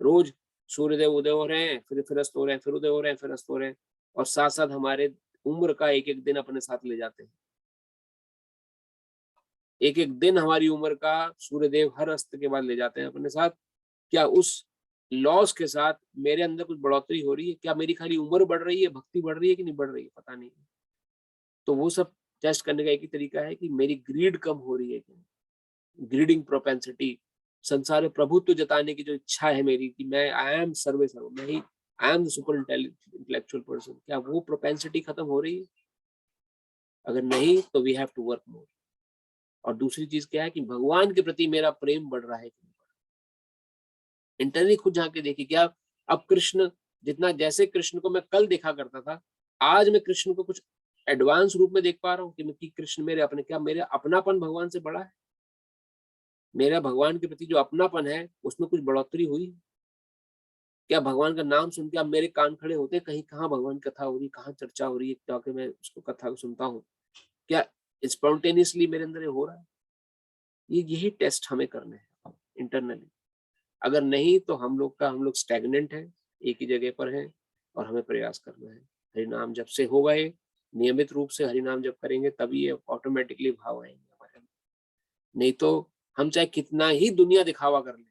[SPEAKER 1] रोज सूर्यदेव उदय हो रहे हैं, फिर अस्त हो रहे हैं, फिर उदय हो रहे हैं, फिर अस्त हो रहे हैं, और साथ साथ हमारे उम्र का एक एक दिन अपने साथ ले जाते हैं। एक एक दिन हमारी उम्र का सूर्यदेव हर अस्त के बाद ले जाते हैं अपने साथ। क्या उस लॉस के साथ मेरे अंदर कुछ बढ़ोतरी हो रही है? क्या मेरी खाली उम्र बढ़ रही है, भक्ति बढ़ रही है कि नहीं बढ़ रही है, पता नहीं। तो वो सब टेस्ट करने का एक ही तरीका है कि मेरी ग्रीड कम हो रही है कि नहीं, ग्रीडिंग प्रोपेंसिटी, संसार में प्रभुत्व जताने की जो इच्छा है मेरी कि मैं आई एम सर्वे सर्व, मैं ही I am the super intellectual person, क्या वो प्रोपेंसिटी खत्म हो रही है? अगर नहीं तो we have to work more. और दूसरी चीज क्या है कि भगवान के प्रति मेरा प्रेम बढ़ रहा है कि नहीं। इंटरनली खुद जाके देखिए, क्या अब कृष्ण जितना, जैसे कृष्ण को मैं कल देखा करता था, आज मैं कृष्ण को कुछ एडवांस रूप में देख पा रहा हूँ कि कृष्ण मेरे अपने, क्या मेरे अपनापन भगवान से बड़ा है? मेरा भगवान के प्रति जो अपनापन है उसमें कुछ बढ़ोतरी हुई? क्या भगवान का नाम सुन के अब मेरे कान खड़े होते कहीं, कहाँ भगवान कथा हो रही, कहाँ चर्चा हो रही है, जाके मैं उसको कथा को सुनता हूँ, क्या स्पॉन्टेनियसली मेरे अंदर हो रहा है? यही टेस्ट हमें करने हैं इंटरनली। अगर नहीं तो हम लोग स्टैग्नेंट हैं, एक ही जगह पर हैं, और हमें प्रयास करना है। हरि नाम जब से होगा, ये नियमित रूप से हरि नाम जब करेंगे तभी ये ऑटोमेटिकली भाव आएंगे हमारे अंदर। नहीं तो हम चाहे कितना ही दुनिया दिखावा कर ले,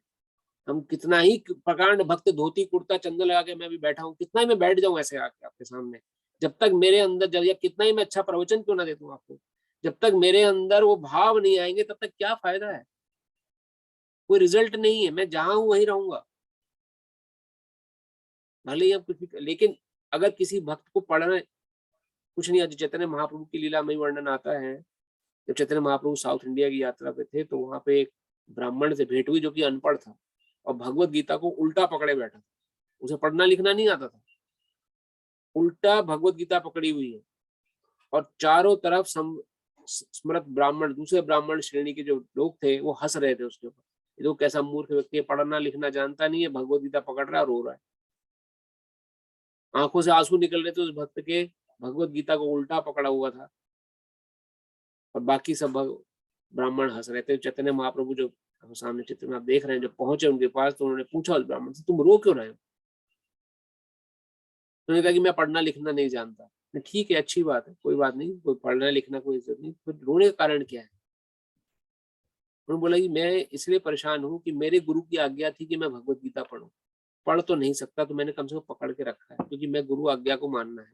[SPEAKER 1] हम कितना ही प्रकांड भक्त धोती कुर्ता चंदन लगा के मैं भी बैठा हूँ, कितना ही मैं बैठ जाऊं ऐसे आके आपके सामने, जब तक मेरे अंदर, या कितना ही मैं अच्छा प्रवचन क्यों ना दे दूं आपको, जब तक मेरे अंदर वो भाव नहीं आएंगे तब तक क्या फायदा है? कोई रिजल्ट नहीं है, मैं जहां हूं वहीं रहूंगा, भले ही हम कुछ भी। लेकिन अगर किसी भक्त को पढ़ना कुछ नहीं आता, चैतन्य महाप्रभु की लीलामय वर्णन आता है, जब चैतन्य महाप्रभु साउथ इंडिया की यात्रा पे थे तो वहां पे एक ब्राह्मण से भेंट हुई जो कि अनपढ़ था और भगवत गीता को उल्टा पकड़े बैठा था, उसे पढ़ना लिखना नहीं आता था, उल्टा भगवत गीता पकड़ी हुई है, और चारों तरफ स्मृत ब्राह्मण, दूसरे ब्राह्मण श्रेणी के जो लोग थे वो हंस रहे थे उसके ऊपर, ये तो कैसा मूर्ख व्यक्ति है, पढ़ना लिखना जानता नहीं है, भगवत गीता पकड़ रहा है, रो रहा है, आंखों से आंसू निकल रहे थे उस भक्त के, भगवत गीता को उल्टा पकड़ा हुआ था, और बाकी सब ब्राह्मण हंस रहे थे। चैतन्य महाप्रभु जो सामने चित्र में आप देख रहे हैं, जब पहुंचे उनके पास तो उन्होंने पूछा उस ब्राह्मण से, तुम रो क्यों रहे हो? उन्होंने कहा कि मैं पढ़ना लिखना नहीं जानता। ठीक है, अच्छी बात है, कोई बात नहीं, कोई पढ़ना लिखना कोई जरूरत नहीं, फिर रोने का कारण क्या है? उन्होंने बोला कि मैं इसलिए परेशान हूँ कि मेरे गुरु की आज्ञा थी कि मैं भगवत गीता पढ़ूं, पढ़ तो नहीं सकता, तो मैंने कम से कम पकड़ के रखा है क्योंकि मैं गुरु आज्ञा को मानना है।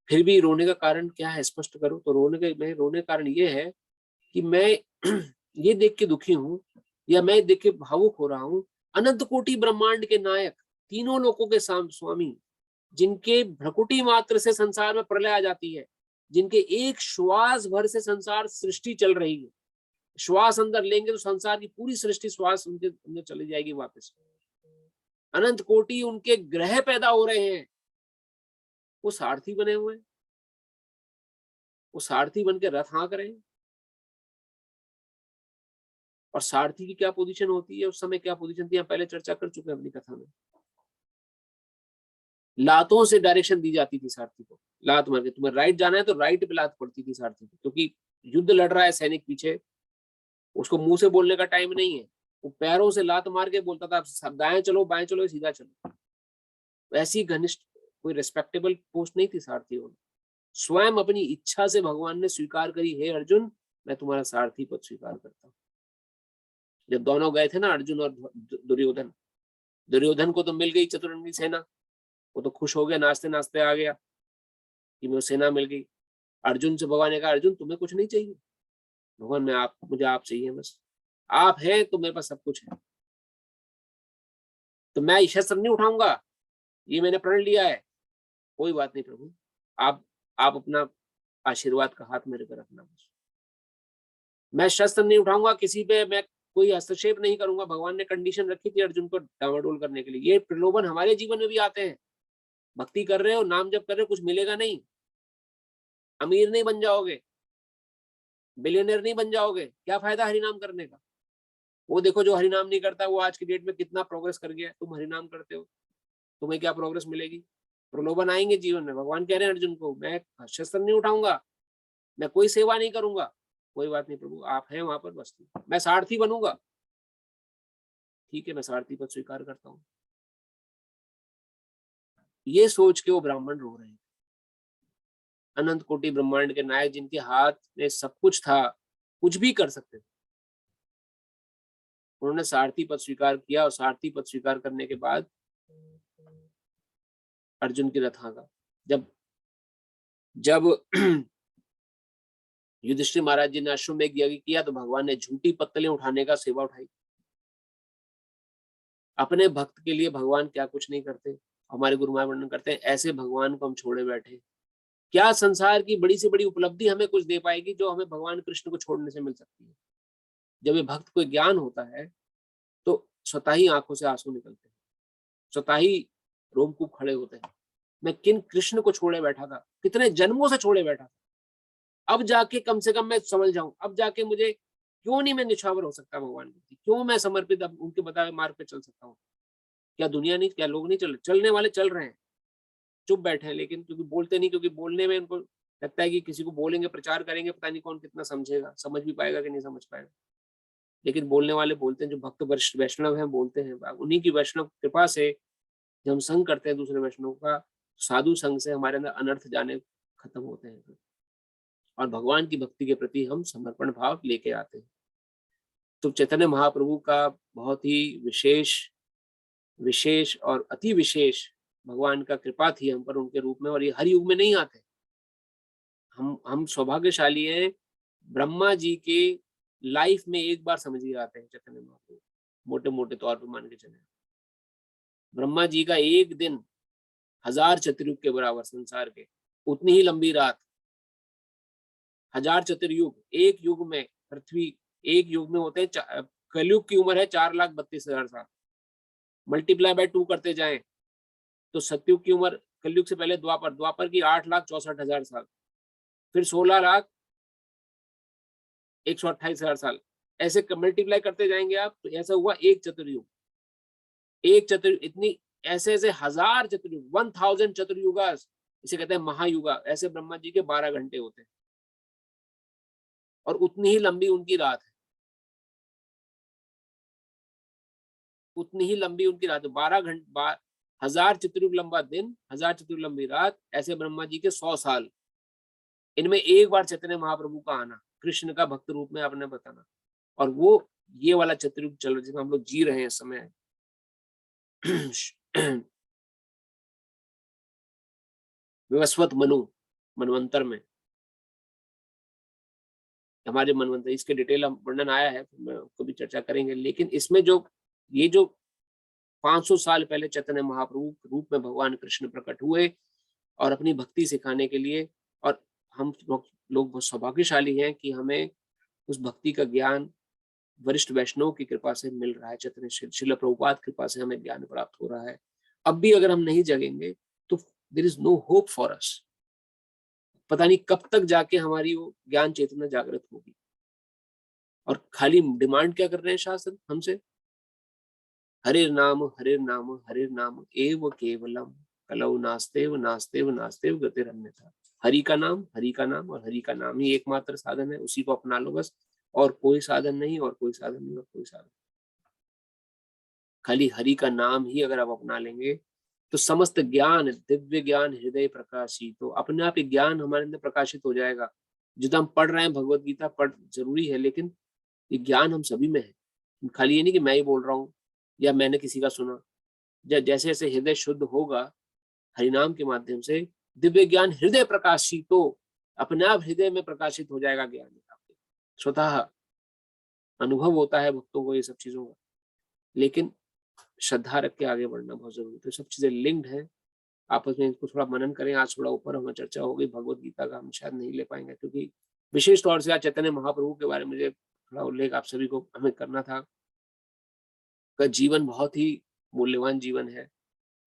[SPEAKER 1] फिर भी रोने का कारण क्या है, स्पष्ट करो। तो रोने का कारण ये है कि मैं ये देख के दुखी हूँ, या मैं देख के भावुक हो रहा हूँ, अनंत कोटि ब्रह्मांड के नायक, तीनों लोकों के स्वामी, जिनके भ्रकुटी मात्र से संसार में प्रलय आ जाती है, जिनके एक श्वास भर से संसार सृष्टि चल रही है, श्वास अंदर लेंगे तो संसार की पूरी सृष्टि श्वास उनके अंदर चली जाएगी वापस। अनंत कोटि उनके ग्रह पैदा हो रहे हैं, वो सारथी बने हुए हैं, वो सारथी बन के रथ हाँक रहे हैं। और सारथी की क्या पोजीशन होती है, उस समय क्या पोजीशन थी, हम पहले चर्चा कर चुके हैं अपनी कथा में। लातों से डायरेक्शन दी जाती थी सारथी को, लात मार के तुम्हें राइट जाना है तो राइट पे लात पड़ती थी सारथी को, क्योंकि युद्ध लड़ रहा है सैनिक पीछे, उसको मुंह से बोलने का टाइम नहीं है, वो पैरों से लात मार के बोलता था सब दाएं चलो बाएं चलो सीधा चलो। वैसी घनिष्ठ कोई रेस्पेक्टेबल पोस्ट नहीं थी सारथियों में। स्वयं अपनी इच्छा से भगवान ने स्वीकार करी, हे अर्जुन मैं तुम्हारा सारथी पद स्वीकार करता हूँ। जब दोनों गए थे ना अर्जुन और दुर्योधन, दुर्योधन को तो मिल गई चतुरंगी सेना, वो तो खुश हो गया, नाचते नाचते आ गया कि मुझे सेना मिल गई। अर्जुन से भगवान ने कहा अर्जुन तुम्हें कुछ नहीं चाहिए? भगवान मुझे आप चाहिए, बस आप हैं तो मेरे पास सब कुछ है। तो मैं शस्त्र नहीं उठाऊंगा, ये मैंने प्रण लिया है। कोई बात नहीं प्रभु, आप अपना आशीर्वाद का हाथ मेरे पर रखना, बस मैं शस्त्र नहीं उठाऊंगा, किसी पे मैं कोई हस्तक्षेप नहीं करूंगा। भगवान ने कंडीशन रखी थी अर्जुन को डामाडोल करने के लिए। ये प्रलोभन हमारे जीवन में भी आते हैं। भक्ति कर रहे हो, नाम जप कर रहे हो, कुछ मिलेगा नहीं, अमीर नहीं बन जाओगे, बिलियनर नहीं बन जाओगे, क्या फायदा हरिनाम करने का? वो देखो जो हरिनाम नहीं करता वो आज की डेट में कितना प्रोग्रेस कर गया। तुम हरिनाम करते हो, तुम्हें क्या प्रोग्रेस मिलेगी? प्रलोभन आएंगे जीवन में। भगवान कह रहे हैं अर्जुन को मैं शस्त्र नहीं उठाऊंगा, मैं कोई सेवा नहीं करूंगा। कोई बात नहीं प्रभु, आप हैं वहां पर, बस मैं सारथी बनूंगा। ठीक है, मैं सारथी पद स्वीकार करता हूँ। ये सोच के वो ब्राह्मण रो रहे हैं। अनंत कोटि ब्रह्मांड के नायक जिनके हाथ में सब कुछ था, कुछ भी कर सकते थे, उन्होंने सारथी पद स्वीकार किया। और सारथी पद स्वीकार करने के बाद अर्जुन की रथा का जब युधिष्ठिर महाराज जी ने अश्वमेध यज्ञ किया तो भगवान ने झूठी पत्तलें उठाने का सेवा उठाई। अपने भक्त के लिए भगवान क्या कुछ नहीं करते। हमारे गुरु महाराज वर्णन करते हैं, ऐसे भगवान को हम छोड़े बैठे। क्या संसार की बड़ी से बड़ी उपलब्धि हमें कुछ दे पाएगी जो हमें भगवान कृष्ण को छोड़ने से मिल सकती है? जब ये भक्त को ज्ञान होता है तो स्वतः ही आंखों से आंसू निकलते हैं, स्वतः ही रोमकूप खड़े होते हैं। मैं किन कृष्ण को छोड़े बैठा था, कितने जन्मों से छोड़े बैठा था, अब जाके कम से कम मैं समझ जाऊं, अब जाके मुझे क्यों नहीं मैं निछावर हो सकता भगवान के प्रति, क्यों मैं समर्पित अब उनके बताए मार्ग पे चल सकता हूँ? क्या दुनिया नहीं, क्या लोग नहीं चल रहे? चलने वाले चल रहे हैं, चुप बैठे हैं, लेकिन क्योंकि बोलते नहीं, क्योंकि बोलने में उनको लगता है कि किसी को बोलेंगे, प्रचार करेंगे, पता नहीं कौन कितना समझेगा, समझ भी पाएगा कि नहीं समझ पाएगा। लेकिन बोलने वाले बोलते हैं, जो भक्त वैष्णव हैं बोलते हैं। उन्हीं की वैष्णव कृपा से जब हम संग करते हैं दूसरे वैष्णव का, साधु संग से हमारे अंदर अनर्थ जाने खत्म होते हैं और भगवान की भक्ति के प्रति हम समर्पण भाव लेके आते हैं। तो चैतन्य महाप्रभु का बहुत ही विशेष और अति विशेष भगवान का कृपा थी हम पर उनके रूप में। और ये हर युग में नहीं आते। हम सौभाग्यशाली हैं, ब्रह्मा जी के लाइफ में एक बार समझिए आते हैं चैतन्य महाप्रभु, मोटे मोटे तौर पर मान के चले। ब्रह्मा जी का एक दिन 1000 चतुर्युग के बराबर, संसार के उतनी ही लंबी रात। 1000 चतुर्युग, एक युग में पृथ्वी, एक युग में होते हैं, कलयुग की उम्र है 4,32,000 साल। मल्टीप्लाई बाय 2 करते जाएं तो सतयुग की उम्र, कलयुग से पहले द्वापर की 8,64,000 साल, फिर 16,128,000 साल। ऐसे मल्टीप्लाई करते जाएंगे आप तो ऐसा हुआ एक चतुर्युग। इतनी ऐसे 1000 चतुर्युग, 1000 चतुर्युगास, इसे कहते हैं महायुगा। ऐसे ब्रह्मा जी के 12 घंटे होते हैं और उतनी ही लंबी उनकी रात है, उतनी ही लंबी उनकी रात है। 12 घंटे, 1000 चतुर्युग लंबा दिन, 1000 चतुर्युग लंबी रात। ऐसे ब्रह्मा जी के 100 साल। इनमें एक बार चैतन्य महाप्रभु का आना, कृष्ण का भक्त रूप में आपने बताना, और वो ये वाला चतुर्युग चल रहा है जिसमें हम लोग जी रहे हैं इस समय। विवस्वत मनवंतर में, हमारे मनवंतर, इसके डिटेल वर्णन आया है, मैं उसको भी चर्चा करेंगे। लेकिन इसमें जो 500 साल पहले चैतन्य महाप्रभु रूप में भगवान कृष्ण प्रकट हुए और अपनी भक्ति सिखाने के लिए, और हम लोग बहुत सौभाग्यशाली हैं कि हमें उस भक्ति का ज्ञान वरिष्ठ वैष्णव की कृपा से मिल रहा है। चैतन्य श्रील प्रभुपाद कृपा से हमें ज्ञान प्राप्त हो रहा है। अब भी अगर हम नहीं जगेंगे तो there is no hope for us. पता नहीं कब तक जाके हमारी वो ज्ञान चेतना जागृत होगी। और खाली डिमांड क्या कर रहे हैं शास्त्र हमसे? हरे नाम एव केवलम कलौ नास्तेव नास्तेव नास्तेव गतिरन्यथा। हरि का नाम और हरि का नाम ही एकमात्र साधन है, उसी को अपना लो बस। और कोई साधन नहीं, और कोई साधन नहीं, और कोई साधन। खाली हरि का नाम ही अगर आप अपना लेंगे तो समस्त ज्ञान, दिव्य ज्ञान हृदय प्रकाशी, तो अपने आप ही ज्ञान हमारे अंदर प्रकाशित हो जाएगा। जितना हम पढ़ रहे हैं भगवत गीता पढ़ जरूरी है, लेकिन ये ज्ञान हम सभी में है। खाली ये नहीं कि मैं ही बोल रहा हूँ या मैंने किसी का सुना। जैसे जैसे हृदय शुद्ध होगा हरिनाम के माध्यम से, दिव्य ज्ञान हृदय प्रकाशी, तो अपने आप हृदय में प्रकाशित हो जाएगा ज्ञान। आपके स्वतः अनुभव होता है भक्तों को ये सब चीजों का, लेकिन श्रद्धा रख के आगे बढ़ना बहुत जरूरी है। तो सब चीजें लिंक्ड है, आपस में इनको थोड़ा मनन करें। आज थोड़ा ऊपर हमें चर्चा हो गई भगवत गीता का, हम शायद नहीं ले पाएंगे क्योंकि विशेष तौर से आज चैतन्य महाप्रभु के बारे में मुझे थोड़ा उल्लेख आप सभी को हमें करना था। का जीवन बहुत ही मूल्यवान जीवन है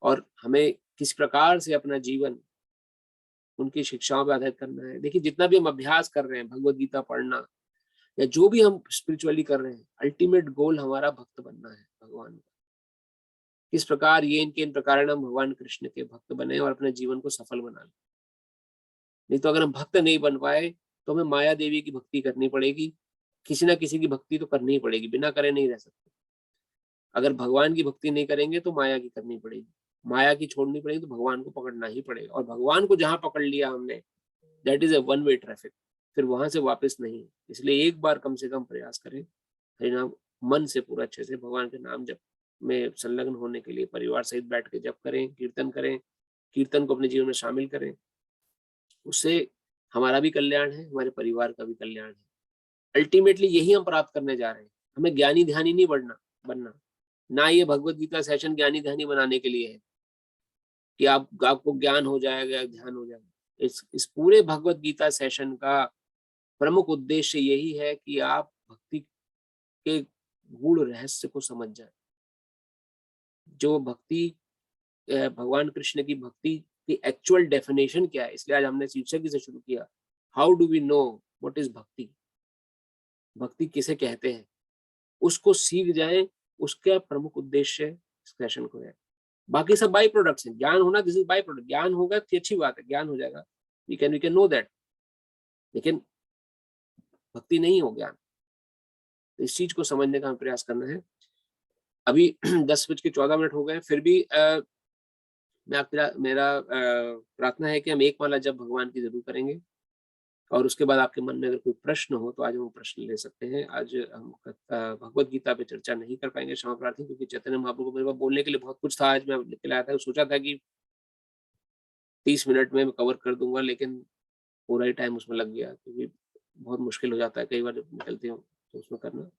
[SPEAKER 1] और हमें किस प्रकार से अपना जीवन उनकी शिक्षाओं पर आधारित करना है। देखिए, जितना भी हम अभ्यास कर रहे हैं भगवत गीता पढ़ना या जो भी हम स्पिरिचुअली कर रहे हैं, अल्टीमेट गोल हमारा भक्त बनना है भगवान का। किस प्रकार ये इनके इन प्रकार हम भगवान कृष्ण के भक्त बने और अपने जीवन को सफल बना लें। नहीं तो अगर हम भक्त नहीं बन पाए तो हमें माया देवी की भक्ति करनी पड़ेगी, किसी ना किसी की भक्ति तो करनी ही पड़ेगी, बिना करे नहीं रह सकते। अगर भगवान की भक्ति नहीं करेंगे तो माया की करनी पड़ेगी, माया की छोड़नी पड़ेगी तो भगवान को पकड़ना ही पड़ेगा। और भगवान को जहां पकड़ लिया हमने, that is a one way traffic, फिर वहां से वापस नहीं। इसलिए एक बार कम से कम प्रयास करें, हरिनाम मन से पूरा अच्छे से भगवान के नाम जप में संलग्न होने के लिए परिवार सहित बैठ के जप करें, कीर्तन करें, कीर्तन को अपने जीवन में शामिल करें। उससे हमारा भी कल्याण है, हमारे परिवार का भी कल्याण है। अल्टीमेटली यही हम प्राप्त करने जा रहे हैं। हमें ज्ञानी ध्यानी नहीं बनना, ना ये भगवत गीता सेशन ज्ञानी ध्यानी बनाने के लिए है कि आपको ज्ञान हो जाएगा, ध्यान हो जाएगा। इस पूरे भगवत गीता सेशन का प्रमुख उद्देश्य यही है कि आप भक्ति के गूढ़ रहस्य को समझ जाए। जो भक्ति, भगवान कृष्ण की भक्ति की एक्चुअल डेफिनेशन क्या है, इसलिए आज हमने शीर्षक से शुरू किया, how do we know what is bhakti, भक्ति किसे कहते हैं, उसको सीख जाए। उसका प्रमुख उद्देश्य इस सेशन को है। बाकी सब बाई प्रोडक्ट्स हैं। ज्ञान होना दिस इज बाई प्रोडक्ट, ज्ञान होगा तो अच्छी बात है, ज्ञान हो जाएगा, वी कैन नो दैट, लेकिन भक्ति नहीं हो ज्ञान। तो इस चीज को समझने का हमें प्रयास करना है। अभी 10:14 हो गए, फिर भी मेरा प्रार्थना है कि हम एक माला जब भगवान की जरूर करेंगे और उसके बाद आपके मन में अगर कोई प्रश्न हो तो आज हम प्रश्न ले सकते हैं। आज हम भगवत गीता पे चर्चा नहीं कर पाएंगे, क्षमा प्रार्थी, क्योंकि चैतन्य महाप्रभु को मेरे पास बोलने के लिए बहुत कुछ था। आज मैं लिख के लाया था, सोचा था कि 30 मिनट में मैं कवर कर दूंगा, लेकिन पूरा ही टाइम उसमें लग गया, क्योंकि बहुत मुश्किल हो जाता है कई बार जब निकलते हो तो उसमें करना।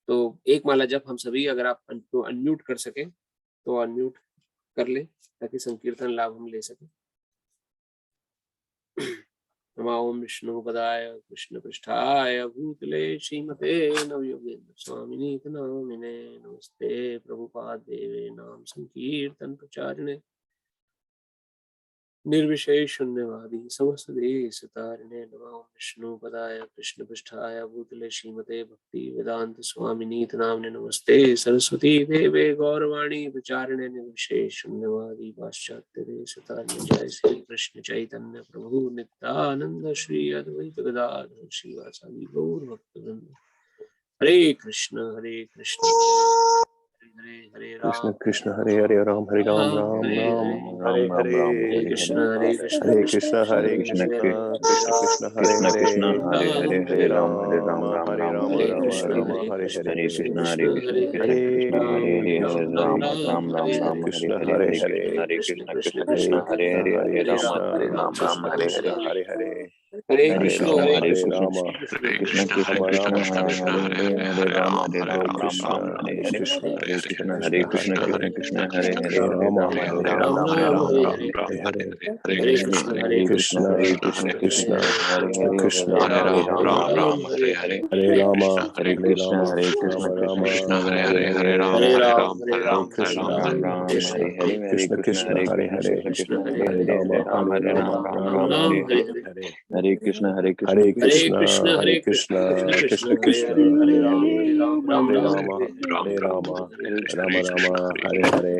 [SPEAKER 1] तो एक माला जब हम सभी, अगर आप अनम्यूट कर सके तो अनम्यूट कर ले ताकि संकीर्तन लाभ हम ले सकें। नमो विष्णुपदाय कृष्ण पृष्ठाय भूतले श्रीमते नवयोगेन्द्र स्वामिनी नामिने नमस्ते प्रभुपाद देवे नाम संकीर्तन प्रचारिणे निर्विशेष शून्यवादी समस्त देश तारिणे। नमो विष्णुपदाय कृष्ण पृष्ठाय भूतले श्रीमते भक्ति वेदांत स्वामिनी नामिने नमस्ते सरस्वती देवे गौरवाणी प्रचारिणे निर्विशेष शून्यवादी पाश्चात्य देश तारिणे। जय श्री कृष्ण चैतन्य प्रभु नित्यानंद श्री अद्वैत गदाधर श्रीवासादि गौर भक्तवृंद। हरे कृष्ण हरे
[SPEAKER 2] Krishna
[SPEAKER 1] Ram
[SPEAKER 2] Krishna Hare Hare Ram Hare Ram Ram Ram Hare Hare.
[SPEAKER 1] हरे Krishna
[SPEAKER 2] Hare Krishna Hare Krishna Krishna Krishna Hare Hare. Hare Rama Hare Rama Rama Rama Hare Hare. Hare Krishna Hare Hare.
[SPEAKER 3] Krishna
[SPEAKER 2] Hare Krishna Hare Krishna Krishna Hare Hare.
[SPEAKER 1] हरे
[SPEAKER 2] Hare
[SPEAKER 1] Krishna
[SPEAKER 2] Rama
[SPEAKER 1] हरे
[SPEAKER 2] Hare Rama
[SPEAKER 5] Hare Rama
[SPEAKER 2] Hare Krishna
[SPEAKER 5] Hare
[SPEAKER 2] Krishna
[SPEAKER 5] Krishna
[SPEAKER 3] Hare Krishna
[SPEAKER 2] Hare
[SPEAKER 3] Krishna Hare
[SPEAKER 2] Hare
[SPEAKER 3] Hare
[SPEAKER 2] Rama
[SPEAKER 3] Hare
[SPEAKER 2] Hare
[SPEAKER 1] Ram
[SPEAKER 2] Rama
[SPEAKER 1] Ram
[SPEAKER 2] Hare
[SPEAKER 1] हरे
[SPEAKER 2] Rama
[SPEAKER 1] हरे
[SPEAKER 2] Hare
[SPEAKER 1] हरे Krishna
[SPEAKER 3] Hare Krishna
[SPEAKER 2] Krishna Krishna Krishna
[SPEAKER 1] हरे
[SPEAKER 2] Hare
[SPEAKER 1] Ram
[SPEAKER 2] Hare
[SPEAKER 1] Ram Hare Hare
[SPEAKER 2] Hare Rama
[SPEAKER 3] Hare
[SPEAKER 2] Hare
[SPEAKER 3] Krishna
[SPEAKER 2] Rama
[SPEAKER 3] Hare Krishna
[SPEAKER 2] Rama
[SPEAKER 3] Krishna
[SPEAKER 2] Rama
[SPEAKER 3] Krishna
[SPEAKER 2] Hare
[SPEAKER 3] Hare
[SPEAKER 2] Hare
[SPEAKER 3] Hare
[SPEAKER 1] हरे Ram
[SPEAKER 2] Hare
[SPEAKER 1] हरे
[SPEAKER 2] Krishna
[SPEAKER 3] Ram
[SPEAKER 1] Ram
[SPEAKER 3] Ram
[SPEAKER 1] Krishna
[SPEAKER 3] Hare Hare Hare
[SPEAKER 2] Krishna
[SPEAKER 3] Krishna
[SPEAKER 2] Krishna
[SPEAKER 3] Hare
[SPEAKER 2] Hare
[SPEAKER 3] Krishna
[SPEAKER 2] Hare
[SPEAKER 3] Krishna
[SPEAKER 1] Krishna
[SPEAKER 3] Krishna
[SPEAKER 1] हरे
[SPEAKER 2] Hare
[SPEAKER 3] Hare
[SPEAKER 1] हरे
[SPEAKER 2] Rama
[SPEAKER 3] Hare
[SPEAKER 2] Hare
[SPEAKER 3] Ram
[SPEAKER 2] Rama
[SPEAKER 3] Ram
[SPEAKER 1] Ram
[SPEAKER 3] Ram
[SPEAKER 2] Rama
[SPEAKER 1] Ram
[SPEAKER 3] Hare
[SPEAKER 1] हरे
[SPEAKER 3] Hare
[SPEAKER 1] हरे
[SPEAKER 2] Hare
[SPEAKER 3] Hare Krishna Hare Krishna
[SPEAKER 2] Hare
[SPEAKER 3] Krishna
[SPEAKER 2] Krishna
[SPEAKER 1] हरे
[SPEAKER 2] Hare
[SPEAKER 1] Krishna
[SPEAKER 2] Krishna Krishna
[SPEAKER 1] हरे
[SPEAKER 2] Krishna
[SPEAKER 1] हरे
[SPEAKER 2] Hare
[SPEAKER 1] हरे Ram
[SPEAKER 2] Hare
[SPEAKER 1] Ram
[SPEAKER 2] Hare
[SPEAKER 1] Ram
[SPEAKER 2] Rama
[SPEAKER 1] हरे
[SPEAKER 2] Hare Rama
[SPEAKER 3] Hare
[SPEAKER 2] Rama Rama Hare Hare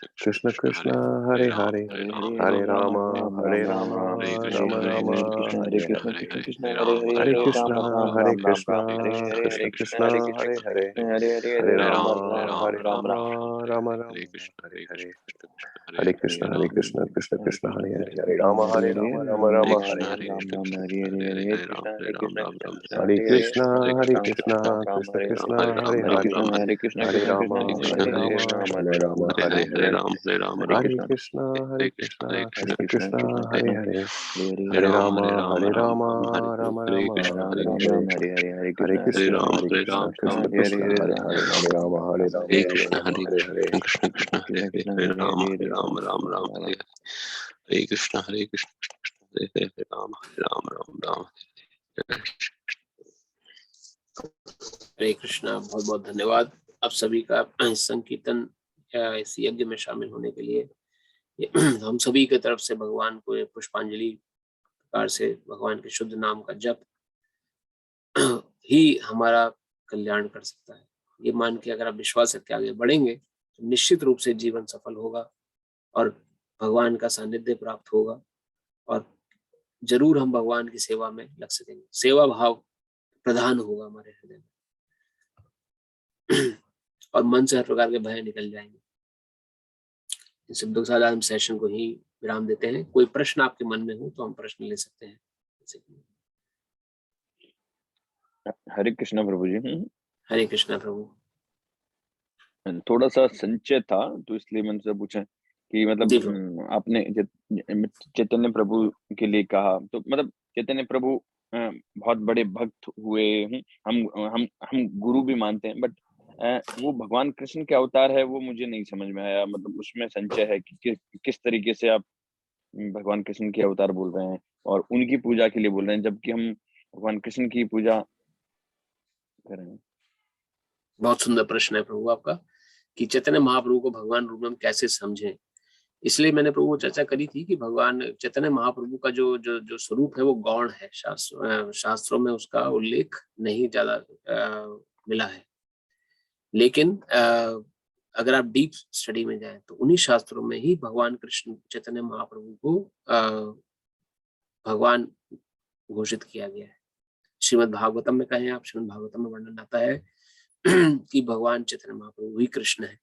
[SPEAKER 2] Krishna Krishna Hare Hare Hare Rama Hare Rama Rama Rama Hare Hare Hare Krishna Krishna Krishna Hare Hare Hare Rama Hare Rama Rama Rama Hare Hare Hare Krishna Krishna Krishna Hare Hare Hare Rama Rama Rama Hare Hare Hare Krishna Krishna Krishna Hare Hare Hare Rama Hare Rama Hare Hare Hare Krishna Krishna Krishna Hare Hare Hare Rama Rama Rama Hare Hare Hare Krishna Krishna Krishna Hare Hare Hare Rama
[SPEAKER 5] Hare Krishna
[SPEAKER 2] Rama
[SPEAKER 5] Hare
[SPEAKER 2] Hare Hare
[SPEAKER 5] Krishna Krishna Hare Hare Hare Rama Rama Hare Hare Krishna Hare Krishna Hare Hare Rama Rama
[SPEAKER 1] हरे कृष्णा। बहुत बहुत धन्यवाद आप सभी का इस संकीर्तन या इस यज्ञ में शामिल होने के लिए। हम सभी की तरफ से भगवान को पुष्पांजलि प्रकार से भगवान के शुद्ध नाम का जप ही हमारा कल्याण कर सकता है। ये मान के अगर आप विश्वास रख के आगे बढ़ेंगे तो निश्चित रूप से जीवन सफल होगा और भगवान का सानिध्य प्राप्त होगा और जरूर हम भगवान की सेवा में लग सकेंगे। सेवा भाव प्रधान होगा हमारे हृदय में और मन से हर प्रकार के भय निकल जाएंगे। इन शब्दों के साथ हम सेशन को ही विराम देते हैं। कोई प्रश्न आपके मन में हो तो हम प्रश्न ले सकते हैं।
[SPEAKER 4] हरे कृष्णा प्रभु जी।
[SPEAKER 1] हरे कृष्णा प्रभु।
[SPEAKER 4] थोड़ा सा संचय था तो इसलिए मैंने से पूछा कि मतलब
[SPEAKER 1] जी प्रभु।
[SPEAKER 4] आपने चैतन्य प्रभु के लिए कहा तो मतलब चैतन्य प्रभु बहुत बड़े भक्त हुए हैं। हम गुरु भी मानते हैं बट वो भगवान कृष्ण के अवतार है वो मुझे नहीं समझ में आया। मतलब उसमें संचय है कि किस तरीके से आप भगवान कृष्ण के अवतार बोल रहे हैं और उनकी पूजा के लिए बोल रहे हैं, जबकि हम भगवान कृष्ण की पूजा कर रहे हैं?
[SPEAKER 1] बहुत सुंदर प्रश्न है प्रभु आपका, कि चैतन्य महाप्रभु को भगवान रूप में हम कैसे समझें। इसलिए मैंने प्रभु चर्चा करी थी कि भगवान चैतन्य महाप्रभु का जो जो जो स्वरूप है वो गौण है, शास्त्रों में उसका उल्लेख नहीं ज्यादा मिला है। लेकिन अगर आप डीप स्टडी में जाएं तो उन्हीं शास्त्रों में ही भगवान कृष्ण चैतन्य महाप्रभु को भगवान घोषित किया गया है। श्रीमद् भागवतम में कहें आप, श्रीमद् भागवतम में वर्णन आता है कि भगवान चैतन्य महाप्रभु ही कृष्ण है।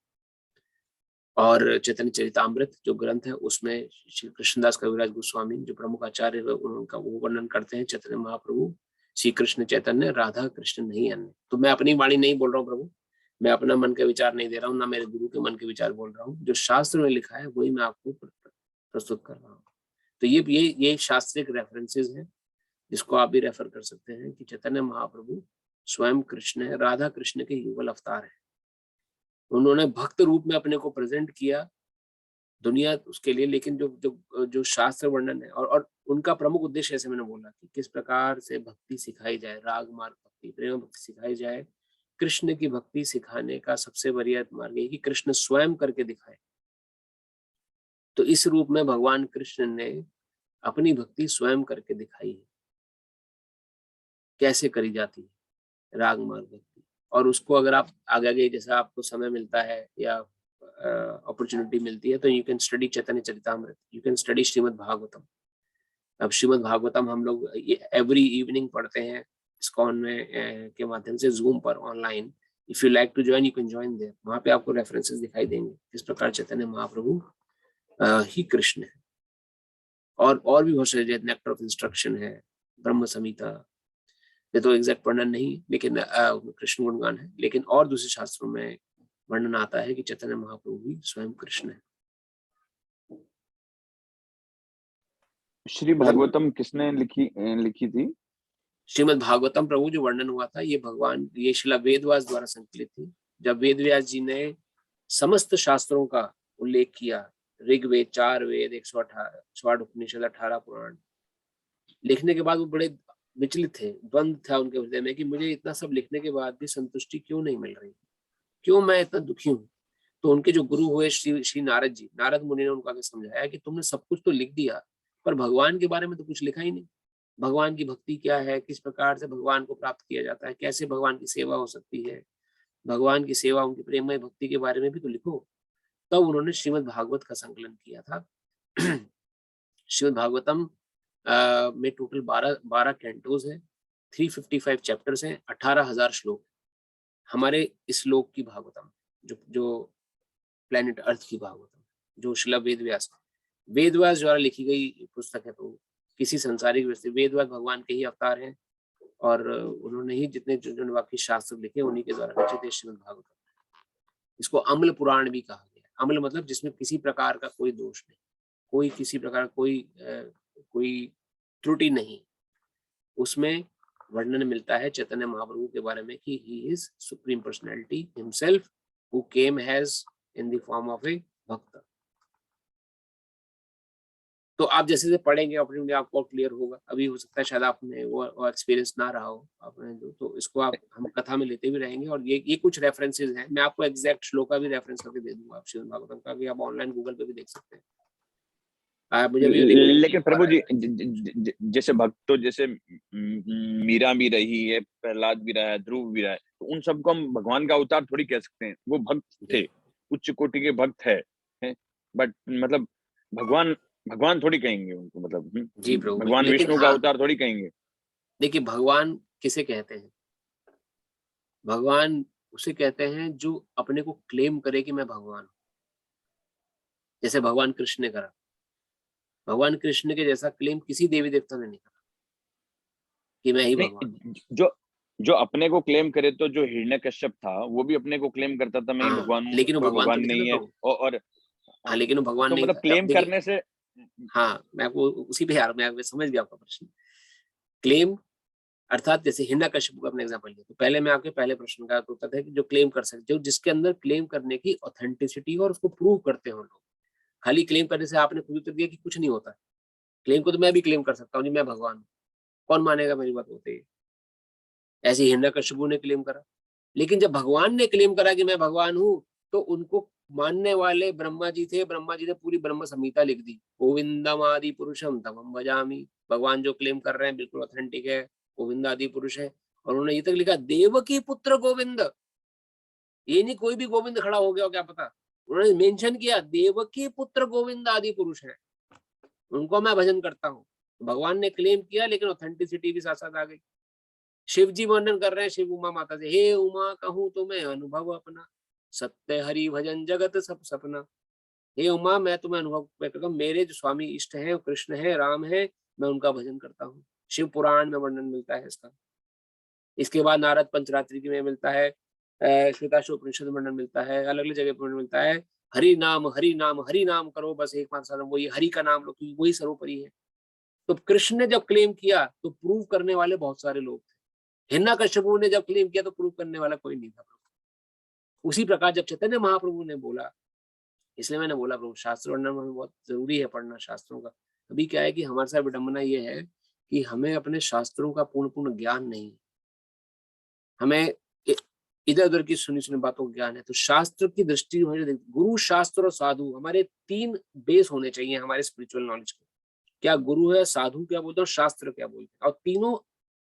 [SPEAKER 1] और चैतन्य चरितामृत जो ग्रंथ है उसमें श्री कृष्णदास कविराज गोस्वामी जो प्रमुख आचार्य है उनका वो वर्णन करते हैं, चैतन्य महाप्रभु श्री कृष्ण चैतन्य, राधा कृष्ण नहीं अन्य। तो मैं अपनी वाणी नहीं बोल रहा हूँ प्रभु, मैं अपना मन का विचार नहीं दे रहा हूँ, ना मेरे गुरु के मन के विचार बोल रहा हूँ, जो शास्त्र में लिखा है वही मैं आपको प्रस्तुत कर रहा हूँ। तो ये शास्त्रिक रेफरेंसेज हैं जिसको आप भी रेफर कर सकते हैं कि चैतन्य महाप्रभु स्वयं कृष्ण है, राधा कृष्ण के युगल अवतार है। उन्होंने भक्त रूप में अपने को प्रेजेंट किया दुनिया उसके लिए, लेकिन जो जो जो शास्त्र वर्णन है और उनका प्रमुख उद्देश्य, ऐसे मैंने बोला कि किस प्रकार से भक्ति सिखाई जाए, राग मार्ग भक्ति, प्रेम भक्ति सिखाई जाए। कृष्ण की भक्ति सिखाने का सबसे बढ़िया मार्ग है कि कृष्ण स्वयं करके दिखाए। तो इस रूप में भगवान कृष्ण ने अपनी भक्ति स्वयं करके दिखाई है, कैसे करी जाती है राग मार्ग भक्ति। और उसको अगर आप आगे जैसा आपको समय मिलता है या अपॉर्चुनिटी मिलती है तो you can study Chaitanya Charitamrita, you can study Shrimad Bhagavatam. अब श्रीमद् भागवतम हम लोग एवरी इवनिंग पढ़ते हैं इस्कॉन में के माध्यम से, जूम पर online. If you like to join you can join there. वहां पे आपको रेफरेंसेस दिखाई देंगे किस प्रकार चैतन्य महाप्रभु ही कृष्ण है। और भी बहुत सारे, नेक्टर ऑफ इंस्ट्रक्शन है, ब्रह्म संहिता, ये तो एग्जैक्ट वर्णन नहीं लेकिन कृष्ण गुणगान है, लेकिन और दूसरे शास्त्रों में वर्णन आता है कि चैतन्य महाप्रभु भी स्वयं कृष्ण है।
[SPEAKER 4] श्री भागवतम किसने लिखी थी?
[SPEAKER 1] श्रीमद् भागवतम प्रभु जो वर्णन हुआ था ये शिला वेदव्यास द्वारा संकलित थी। जब वेदव्यास जी ने समस्त शास्त्रों का उल्लेख किया, ऋग्वेद, 4 वेद, 108 उपनिषद, 18 पुराण लिखने के बाद वो बड़े विचलित थे, द्वंद था उनके हृदय में कि मुझे इतना सब लिखने के बाद भी संतुष्टि क्यों नहीं मिल रही, क्यों मैं इतना दुखी हूँ। तो उनके जो गुरु हुए श्री नारद जी, नारद मुनि ने उनको आगे समझाया कि तुमने सब कुछ तो लिख दिया पर भगवान के बारे में तो कुछ लिखा ही नहीं। भगवान की भक्ति क्या है, किस प्रकार से भगवान को प्राप्त किया जाता है, कैसे भगवान की सेवा हो सकती है, भगवान की सेवा, उनकी प्रेममय भक्ति के बारे में भी तो लिखो। तब उन्होंने श्रीमद् भागवत का संकलन किया था। श्रीमद् भागवतम में टोटल 12 कैंटोज है, 355 चैप्टर्स हैं, 18,000 श्लोक। हमारे इस श्लोक की भागवतम जो प्लेनेट अर्थ की भागवतम, जो शिला वेदव्यास द्वारा लिखी गई पुस्तक है, तो किसी संसारिक व्यक्ति, वेदव्यास भगवान के ही अवतार हैं और उन्होंने ही जितने जो वाक्य शास्त्र लिखे उन्हीं के द्वारा रचित है श्रीमद् भागवतम। इसको अम्ल पुराण भी कहा गया। अम्ल मतलब जिसमें किसी प्रकार का कोई दोष नहीं, कोई किसी प्रकार कोई त्रुटि नहीं। उसमें वर्णन मिलता है चैतन्य महाप्रभु के बारे में कि he is supreme personality himself who came has in the form of a bhakta. तो आप जैसे जैसे पढ़ेंगे अपने आपको क्लियर होगा। अभी हो सकता है शायद आपने वो एक्सपीरियंस ना रहा हो आपने जो, तो इसको आप हम कथा में लेते भी रहेंगे। और ये कुछ रेफरेंसेस हैं, मैं आपको एग्जैक्ट श्लोक का भी रेफरेंस करके दे दूंगा, आप श्रीमद् भागवतम का भी आप ऑनलाइन गूगल पे भी देख सकते हैं। मुझे
[SPEAKER 4] लेकिन प्रभु जी जैसे भक्त, जैसे मीरा भी रही है, प्रहलाद भी रहा है, ध्रुव भी रहा है, तो उन सबको हम भगवान का अवतार थोड़ी कह सकते हैं। वो भक्त थे, उच्च कोटि के भक्त है बट मतलब भगवान थोड़ी कहेंगे उनको, मतलब
[SPEAKER 1] जी प्रभु,
[SPEAKER 4] भगवान विष्णु का अवतार थोड़ी कहेंगे।
[SPEAKER 1] देखिए भगवान किसे कहते हैं? भगवान उसे कहते हैं जो अपने को क्लेम करे कि मैं भगवान हूं। जैसे भगवान कृष्ण ने करा, भगवान कृष्ण के जैसा क्लेम किसी देवी देवता ने नहीं करा कि मैं ही भगवान।
[SPEAKER 4] जो अपने को क्लेम करे, तो जो हिरण्यकश्यप था वो भी अपने को क्लेम करता था मैं भगवान हूं,
[SPEAKER 1] लेकिन वो
[SPEAKER 4] भगवान नहीं है। और
[SPEAKER 1] हाँ, लेकिन वो भगवान
[SPEAKER 4] तो
[SPEAKER 1] नहीं
[SPEAKER 4] मतलब क्लेम करने से,
[SPEAKER 1] हाँ मैं आपको उसी पे यार मैं समझ गया आपका प्रश्न। क्लेम अर्थात जैसे हिरण्यकश्यप का अपने एग्जांपल लिया, तो पहले मैं आपके पहले प्रश्न का उत्तर था कि जो क्लेम कर सकते, जो जिसके अंदर क्लेम करने की ऑथेंटिसिटी और उसको प्रूव करते हो लोग, खाली क्लेम करने से आपने खुद उत्तर दिया कि कुछ नहीं होता। क्लेम को तो मैं भी क्लेम कर सकता हूँ जी, मैं भगवान हूँ, कौन मानेगा मेरी बात होते ही। ऐसे ही हिरण्यकशिपु ने क्लेम करा, लेकिन जब भगवान ने क्लेम करा कि मैं भगवान हूँ, तो उनको मानने वाले ब्रह्मा जी थे। ब्रह्मा जी ने पूरी ब्रह्म संहिता लिख दी, गोविंदम आदि पुरुषम तमम भजामि। भगवान जो क्लेम कर रहे हैं बिल्कुल ऑथेंटिक है, गोविंद आदि पुरुष है। और उन्होंने ये तक लिखा देवकी पुत्र गोविंद, ये नहीं कोई भी गोविंद खड़ा हो गया हो क्या पता, उन्होंने मेंशन किया देवकी पुत्र गोविंद आदि पुरुष है, उनको मैं भजन करता हूँ। भगवान ने क्लेम किया, लेकिन ऑथेंटिसिटी भी साथ साथ आ गई। शिव जी वर्णन कर रहे हैं शिव उमा माता से, हे उमा कहूँ तुम्हें अनुभव अपना, सत्य हरि भजन जगत सब सपना। हे उमा, मैं तुम्हें अनुभव करता हूँ, मेरे जो स्वामी इष्ट हैं, कृष्ण है, राम है, मैं उनका भजन करता हूँ। शिव पुराण में वर्णन मिलता है इसका। इसके बाद नारद पंचरात्रि में मिलता है, श्वेताश्वोपनिषद वर्णन मिलता है, अलग अलग जगह वर्णन मिलता है। हरि नाम हरि नाम हरि नाम करो, बस एकमात्र साधन वही हरि का नाम लो, क्योंकि वही सर्वोपरि है। तो कृष्ण ने जब क्लेम किया तो प्रूव करने वाले बहुत सारे लोग थे। हिरण्यकशिपु ने जब क्लेम किया तो प्रूव करने वाला कोई नहीं था। उसी प्रकार जब चैतन्य महाप्रभु ने बोला, इसलिए मैंने बोला प्रभु शास्त्र वर्णन में बहुत जरूरी है पढ़ना शास्त्रों का। अभी क्या है कि हमारे साथ विडंबना ये है कि हमें अपने शास्त्रों का पूर्ण ज्ञान नहीं है, हमें इधर उधर की सुनी सुनी बातों का ज्ञान है। तो शास्त्र की दृष्टि गुरु, शास्त्र और साधु, हमारे 3 बेस होने चाहिए हमारे स्पिरिचुअल नॉलेज के। क्या गुरु है, साधु क्या बोलते हैं, और शास्त्र क्या बोलते हैं, और तीनों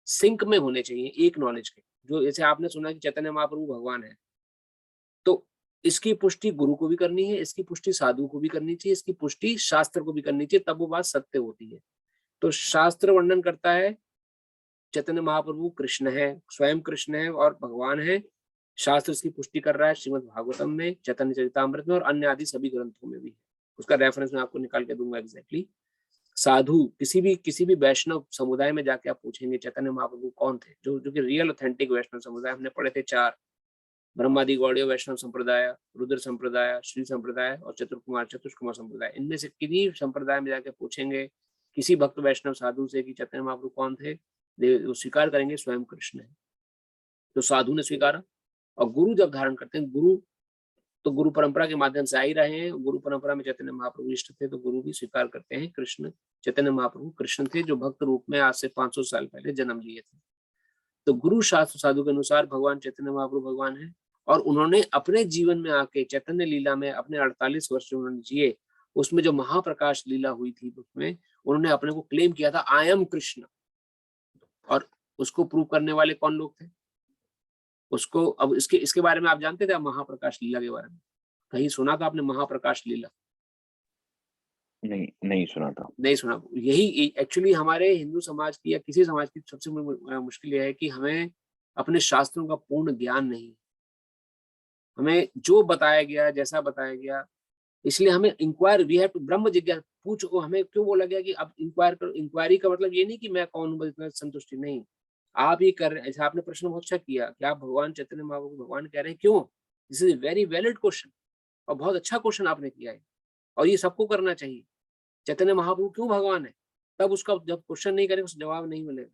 [SPEAKER 1] सिंक में होने चाहिए एक नॉलेज के। जो जैसे आपने सुना कि चैतन्य महाप्रभु भगवान है, तो इसकी पुष्टि गुरु को भी करनी है, इसकी पुष्टि साधु को भी करनी चाहिए, इसकी पुष्टि शास्त्र को भी करनी चाहिए, तब वो बात सत्य होती है। तो शास्त्र वर्णन करता है चैतन्य महाप्रभु कृष्ण है, स्वयं कृष्ण है और भगवान है। शास्त्र इसकी पुष्टि कर रहा है श्रीमद् भागवतम में, चैतन्य चरितामृत में और अन्य आदि सभी ग्रंथों में भी है। उसका रेफरेंस मैं आपको निकाल के दूंगा एग्जैक्टली। साधु किसी भी वैष्णव समुदाय में जाके आप पूछेंगे चैतन्य महाप्रभु कौन थे, जो कि रियल ऑथेंटिक वैष्णव समुदाय हमने पढ़े थे 4, ब्रह्मादि गौड़ीय वैष्णव संप्रदाय, रुद्र संप्रदाय, श्री संप्रदाय और चतुष्कुमार संप्रदाय। इनमें से किन्हीं संप्रदाय में जाके पूछेंगे किसी भक्त वैष्णव साधु से कि चैतन्य महाप्रभु कौन थे, वो स्वीकार करेंगे स्वयं कृष्ण है। तो साधु ने स्वीकारा। और गुरु जब धारण करते हैं, गुरु तो गुरु परंपरा के माध्यम से आ ही रहे हैं। गुरु परंपरा में चैतन्य महाप्रभु इष्ट थे, तो गुरु भी स्वीकार करते हैं कृष्ण, चैतन्य महाप्रभु कृष्ण थे, जो भक्त रूप में आज से 500 साल पहले जन्म लिए थे। तो गुरु शास्त्र साधु के अनुसार भगवान चैतन्य महाप्रभु भगवान है। और उन्होंने अपने जीवन में आके चैतन्य लीला में अपने 48 वर्ष जो उन्होंने जिए, उसमें जो महाप्रकाश लीला हुई थी उसमें उन्होंने अपने को क्लेम किया था आई एम कृष्ण। और उसको प्रूव करने वाले कौन लोग थे उसको, अब इसके बारे में आप जानते थे महाप्रकाश लीला के बारे में? कहीं सुना था आपने महाप्रकाश लीला?
[SPEAKER 4] नहीं सुना था।
[SPEAKER 1] नहीं सुना। यही एक्चुअली हमारे हिंदू समाज की या किसी समाज की सबसे मुश्किल यह है कि हमें अपने शास्त्रों का पूर्ण ज्ञान नहीं। हमें जो बताया गया, जैसा बताया गया, इसलिए हमें इंक्वायर, वी हैव टू ब्रह्म जिज्ञासा पूछो। हमें क्यों बोला गया कि अब इंक्वायर करो? इंक्वायरी का मतलब ये नहीं कि मैं कौन हूं इतना संतुष्टि नहीं, आप ये कर रहे हैं। आपने प्रश्न बहुत अच्छा किया कि आप भगवान चैतन्य महाप्रभु भगवान कह रहे हैं, क्यों? This is very valid question और बहुत अच्छा क्वेश्चन आपने किया है, और ये सबको करना चाहिए। चैतन्य महाप्रभु क्यों भगवान है? तब उसका जब क्वेश्चन नहीं करेंगे उसका जवाब नहीं मिलेगा।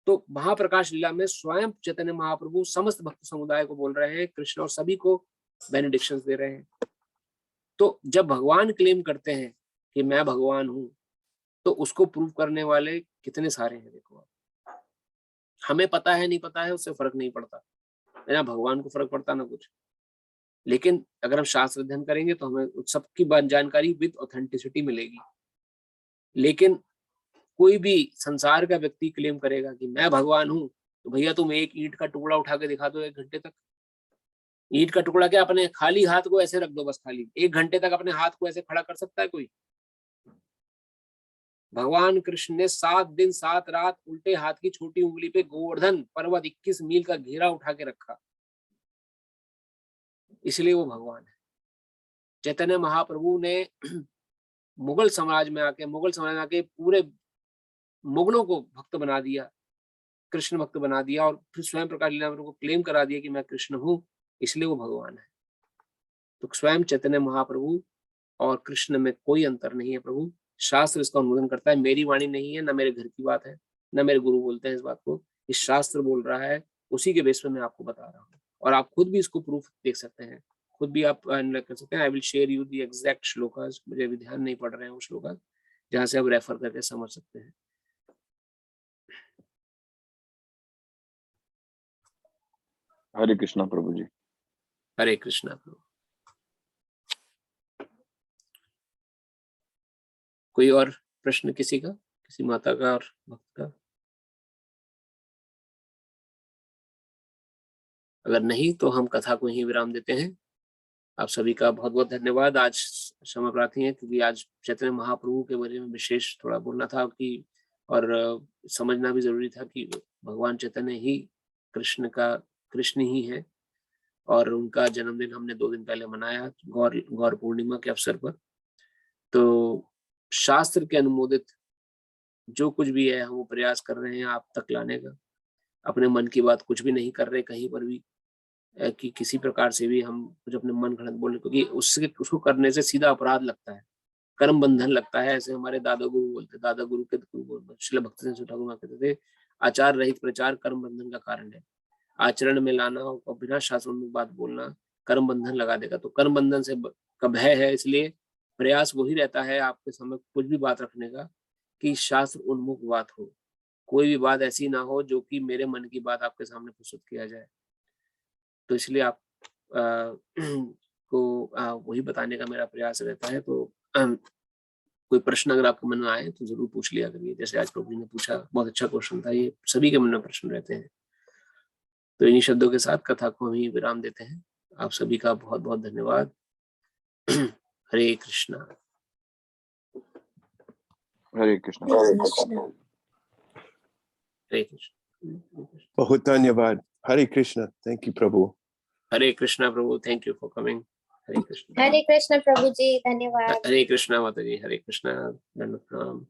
[SPEAKER 1] तो महाप्रकाश लीला में स्वयं चैतन्य महाप्रभु समस्त भक्त समुदाय को बोल रहे हैं कृष्ण, और सभी को बेनेडिक्शंस दे रहे हैं। तो जब भगवान क्लेम करते हैं कि मैं भगवान हूं, तो उसको प्रूव करने वाले कितने सारे हैं देखो। हमें पता है नहीं पता है उससे फर्क नहीं पड़ता, ना भगवान को फर्क पड़ता ना कुछ। लेकिन अगर हम शास्त्र अध्ययन करेंगे तो हमें सबकी जानकारी विद ऑथेंटिसिटी मिलेगी। लेकिन कोई भी संसार का व्यक्ति क्लेम करेगा कि मैं भगवान हूं, तो भैया तुम एक ईंट का टुकड़ा उठा के दिखा दो 1 घंटे तक। ईंट का टुकड़ा क्या, अपने खाली हाथ को ऐसे रख दो बस, खाली 1 घंटे तक अपने हाथ को ऐसे खड़ा कर सकता है कोई? भगवान कृष्ण ने 7 दिन 7 रात उल्टे हाथ की छोटी उंगली पे गोवर्धन पर्वत 21 मील का घेरा उठा के रखा, इसलिए वो भगवान है। चैतन्य महाप्रभु ने मुगल समाज में आके पूरे मुगलों को भक्त बना दिया, कृष्ण भक्त बना दिया, और फिर स्वयं प्रकाश लीला को क्लेम करा दिया कि मैं कृष्ण हूं, इसलिए वो भगवान है। तो स्वयं चैतन्य महाप्रभु और कृष्ण में कोई अंतर नहीं है प्रभु। शास्त्र इसका अनुमोदन करता है, मेरी वाणी नहीं है, ना मेरे घर की बात है, ना मेरे गुरु बोलते हैं इस बात को, इस शास्त्र बोल रहा है, उसी के बेस पे मैं आपको बता रहा हूँ। और आप खुद भी इसको प्रूफ देख सकते हैं खुद भी आप एनालाइज कर सकते हैं। I will share you the exact shlokas, मुझे अभी ध्यान नहीं पड़ रहे हैं वो श्लोकास, जहाँ से आप रेफर करके समझ सकते हैं।
[SPEAKER 4] हरे कृष्णा प्रभु जी।
[SPEAKER 1] हरे कृष्णा प्रभु। कोई और प्रश्न किसी का, किसी माता का और भक्त का? अगर नहीं तो हम कथा को ही विराम देते हैं। आप सभी का बहुत बहुत धन्यवाद। आज क्षमा प्रार्थी हैं क्योंकि आज चैतन्य महाप्रभु के बारे में विशेष थोड़ा बोलना था कि, और समझना भी जरूरी था कि भगवान चैतन्य ही कृष्ण ही है, और उनका जन्मदिन हमने 2 दिन पहले मनाया गौर पूर्णिमा के अवसर पर। तो शास्त्र के अनुमोदित जो कुछ भी है हम वो प्रयास कर रहे हैं आप तक लाने का। अपने मन की बात कुछ भी नहीं कर रहे कहीं पर भी कि किसी प्रकार से भी हम कुछ अपने मन गढ़ंत बोलने, क्योंकि उसको करने से सीधा अपराध लगता है, कर्म बंधन लगता है। ऐसे हमारे दादा गुरु बोलते, दादा गुरु के गुरु श्रील भक्तिसिंह ठाकुर कहते थे, आचार रहित प्रचार कर्म बंधन का कारण है। आचरण में लाना और बिना शास्त्र में बात बोलना कर्म बंधन लगा देगा। तो कर्म बंधन से का भय है, इसलिए प्रयास वही रहता है आपके समय कुछ भी बात रखने का कि शास्त्र उन्मुख बात हो, कोई भी बात ऐसी ना हो जो कि मेरे मन की बात आपके सामने प्रस्तुत किया जाए। तो इसलिए आप को वही बताने का मेरा प्रयास रहता है। तो कोई प्रश्न अगर आपके मन में आए तो जरूर पूछ लिया करिए, जैसे आज प्रभु ने पूछा, बहुत अच्छा क्वेश्चन था। ये सभी के मन में प्रश्न रहते हैं। तो इन्हीं शब्दों के साथ कथा को हम ही विराम देते हैं। आप सभी का बहुत बहुत धन्यवाद। हरे कृष्णा।
[SPEAKER 4] हरे कृष्णा।
[SPEAKER 1] हरे कृष्ण।
[SPEAKER 2] बहुत धन्यवाद। Hare Krishna. Thank you Prabhu.
[SPEAKER 1] Hare Krishna Prabhu, thank you for coming. Hare Krishna.
[SPEAKER 6] Hare Krishna Prabhu ji, धन्यवाद।
[SPEAKER 1] हरे कृष्णा माता जी, हरे कृष्णा, दंडवत प्रणाम।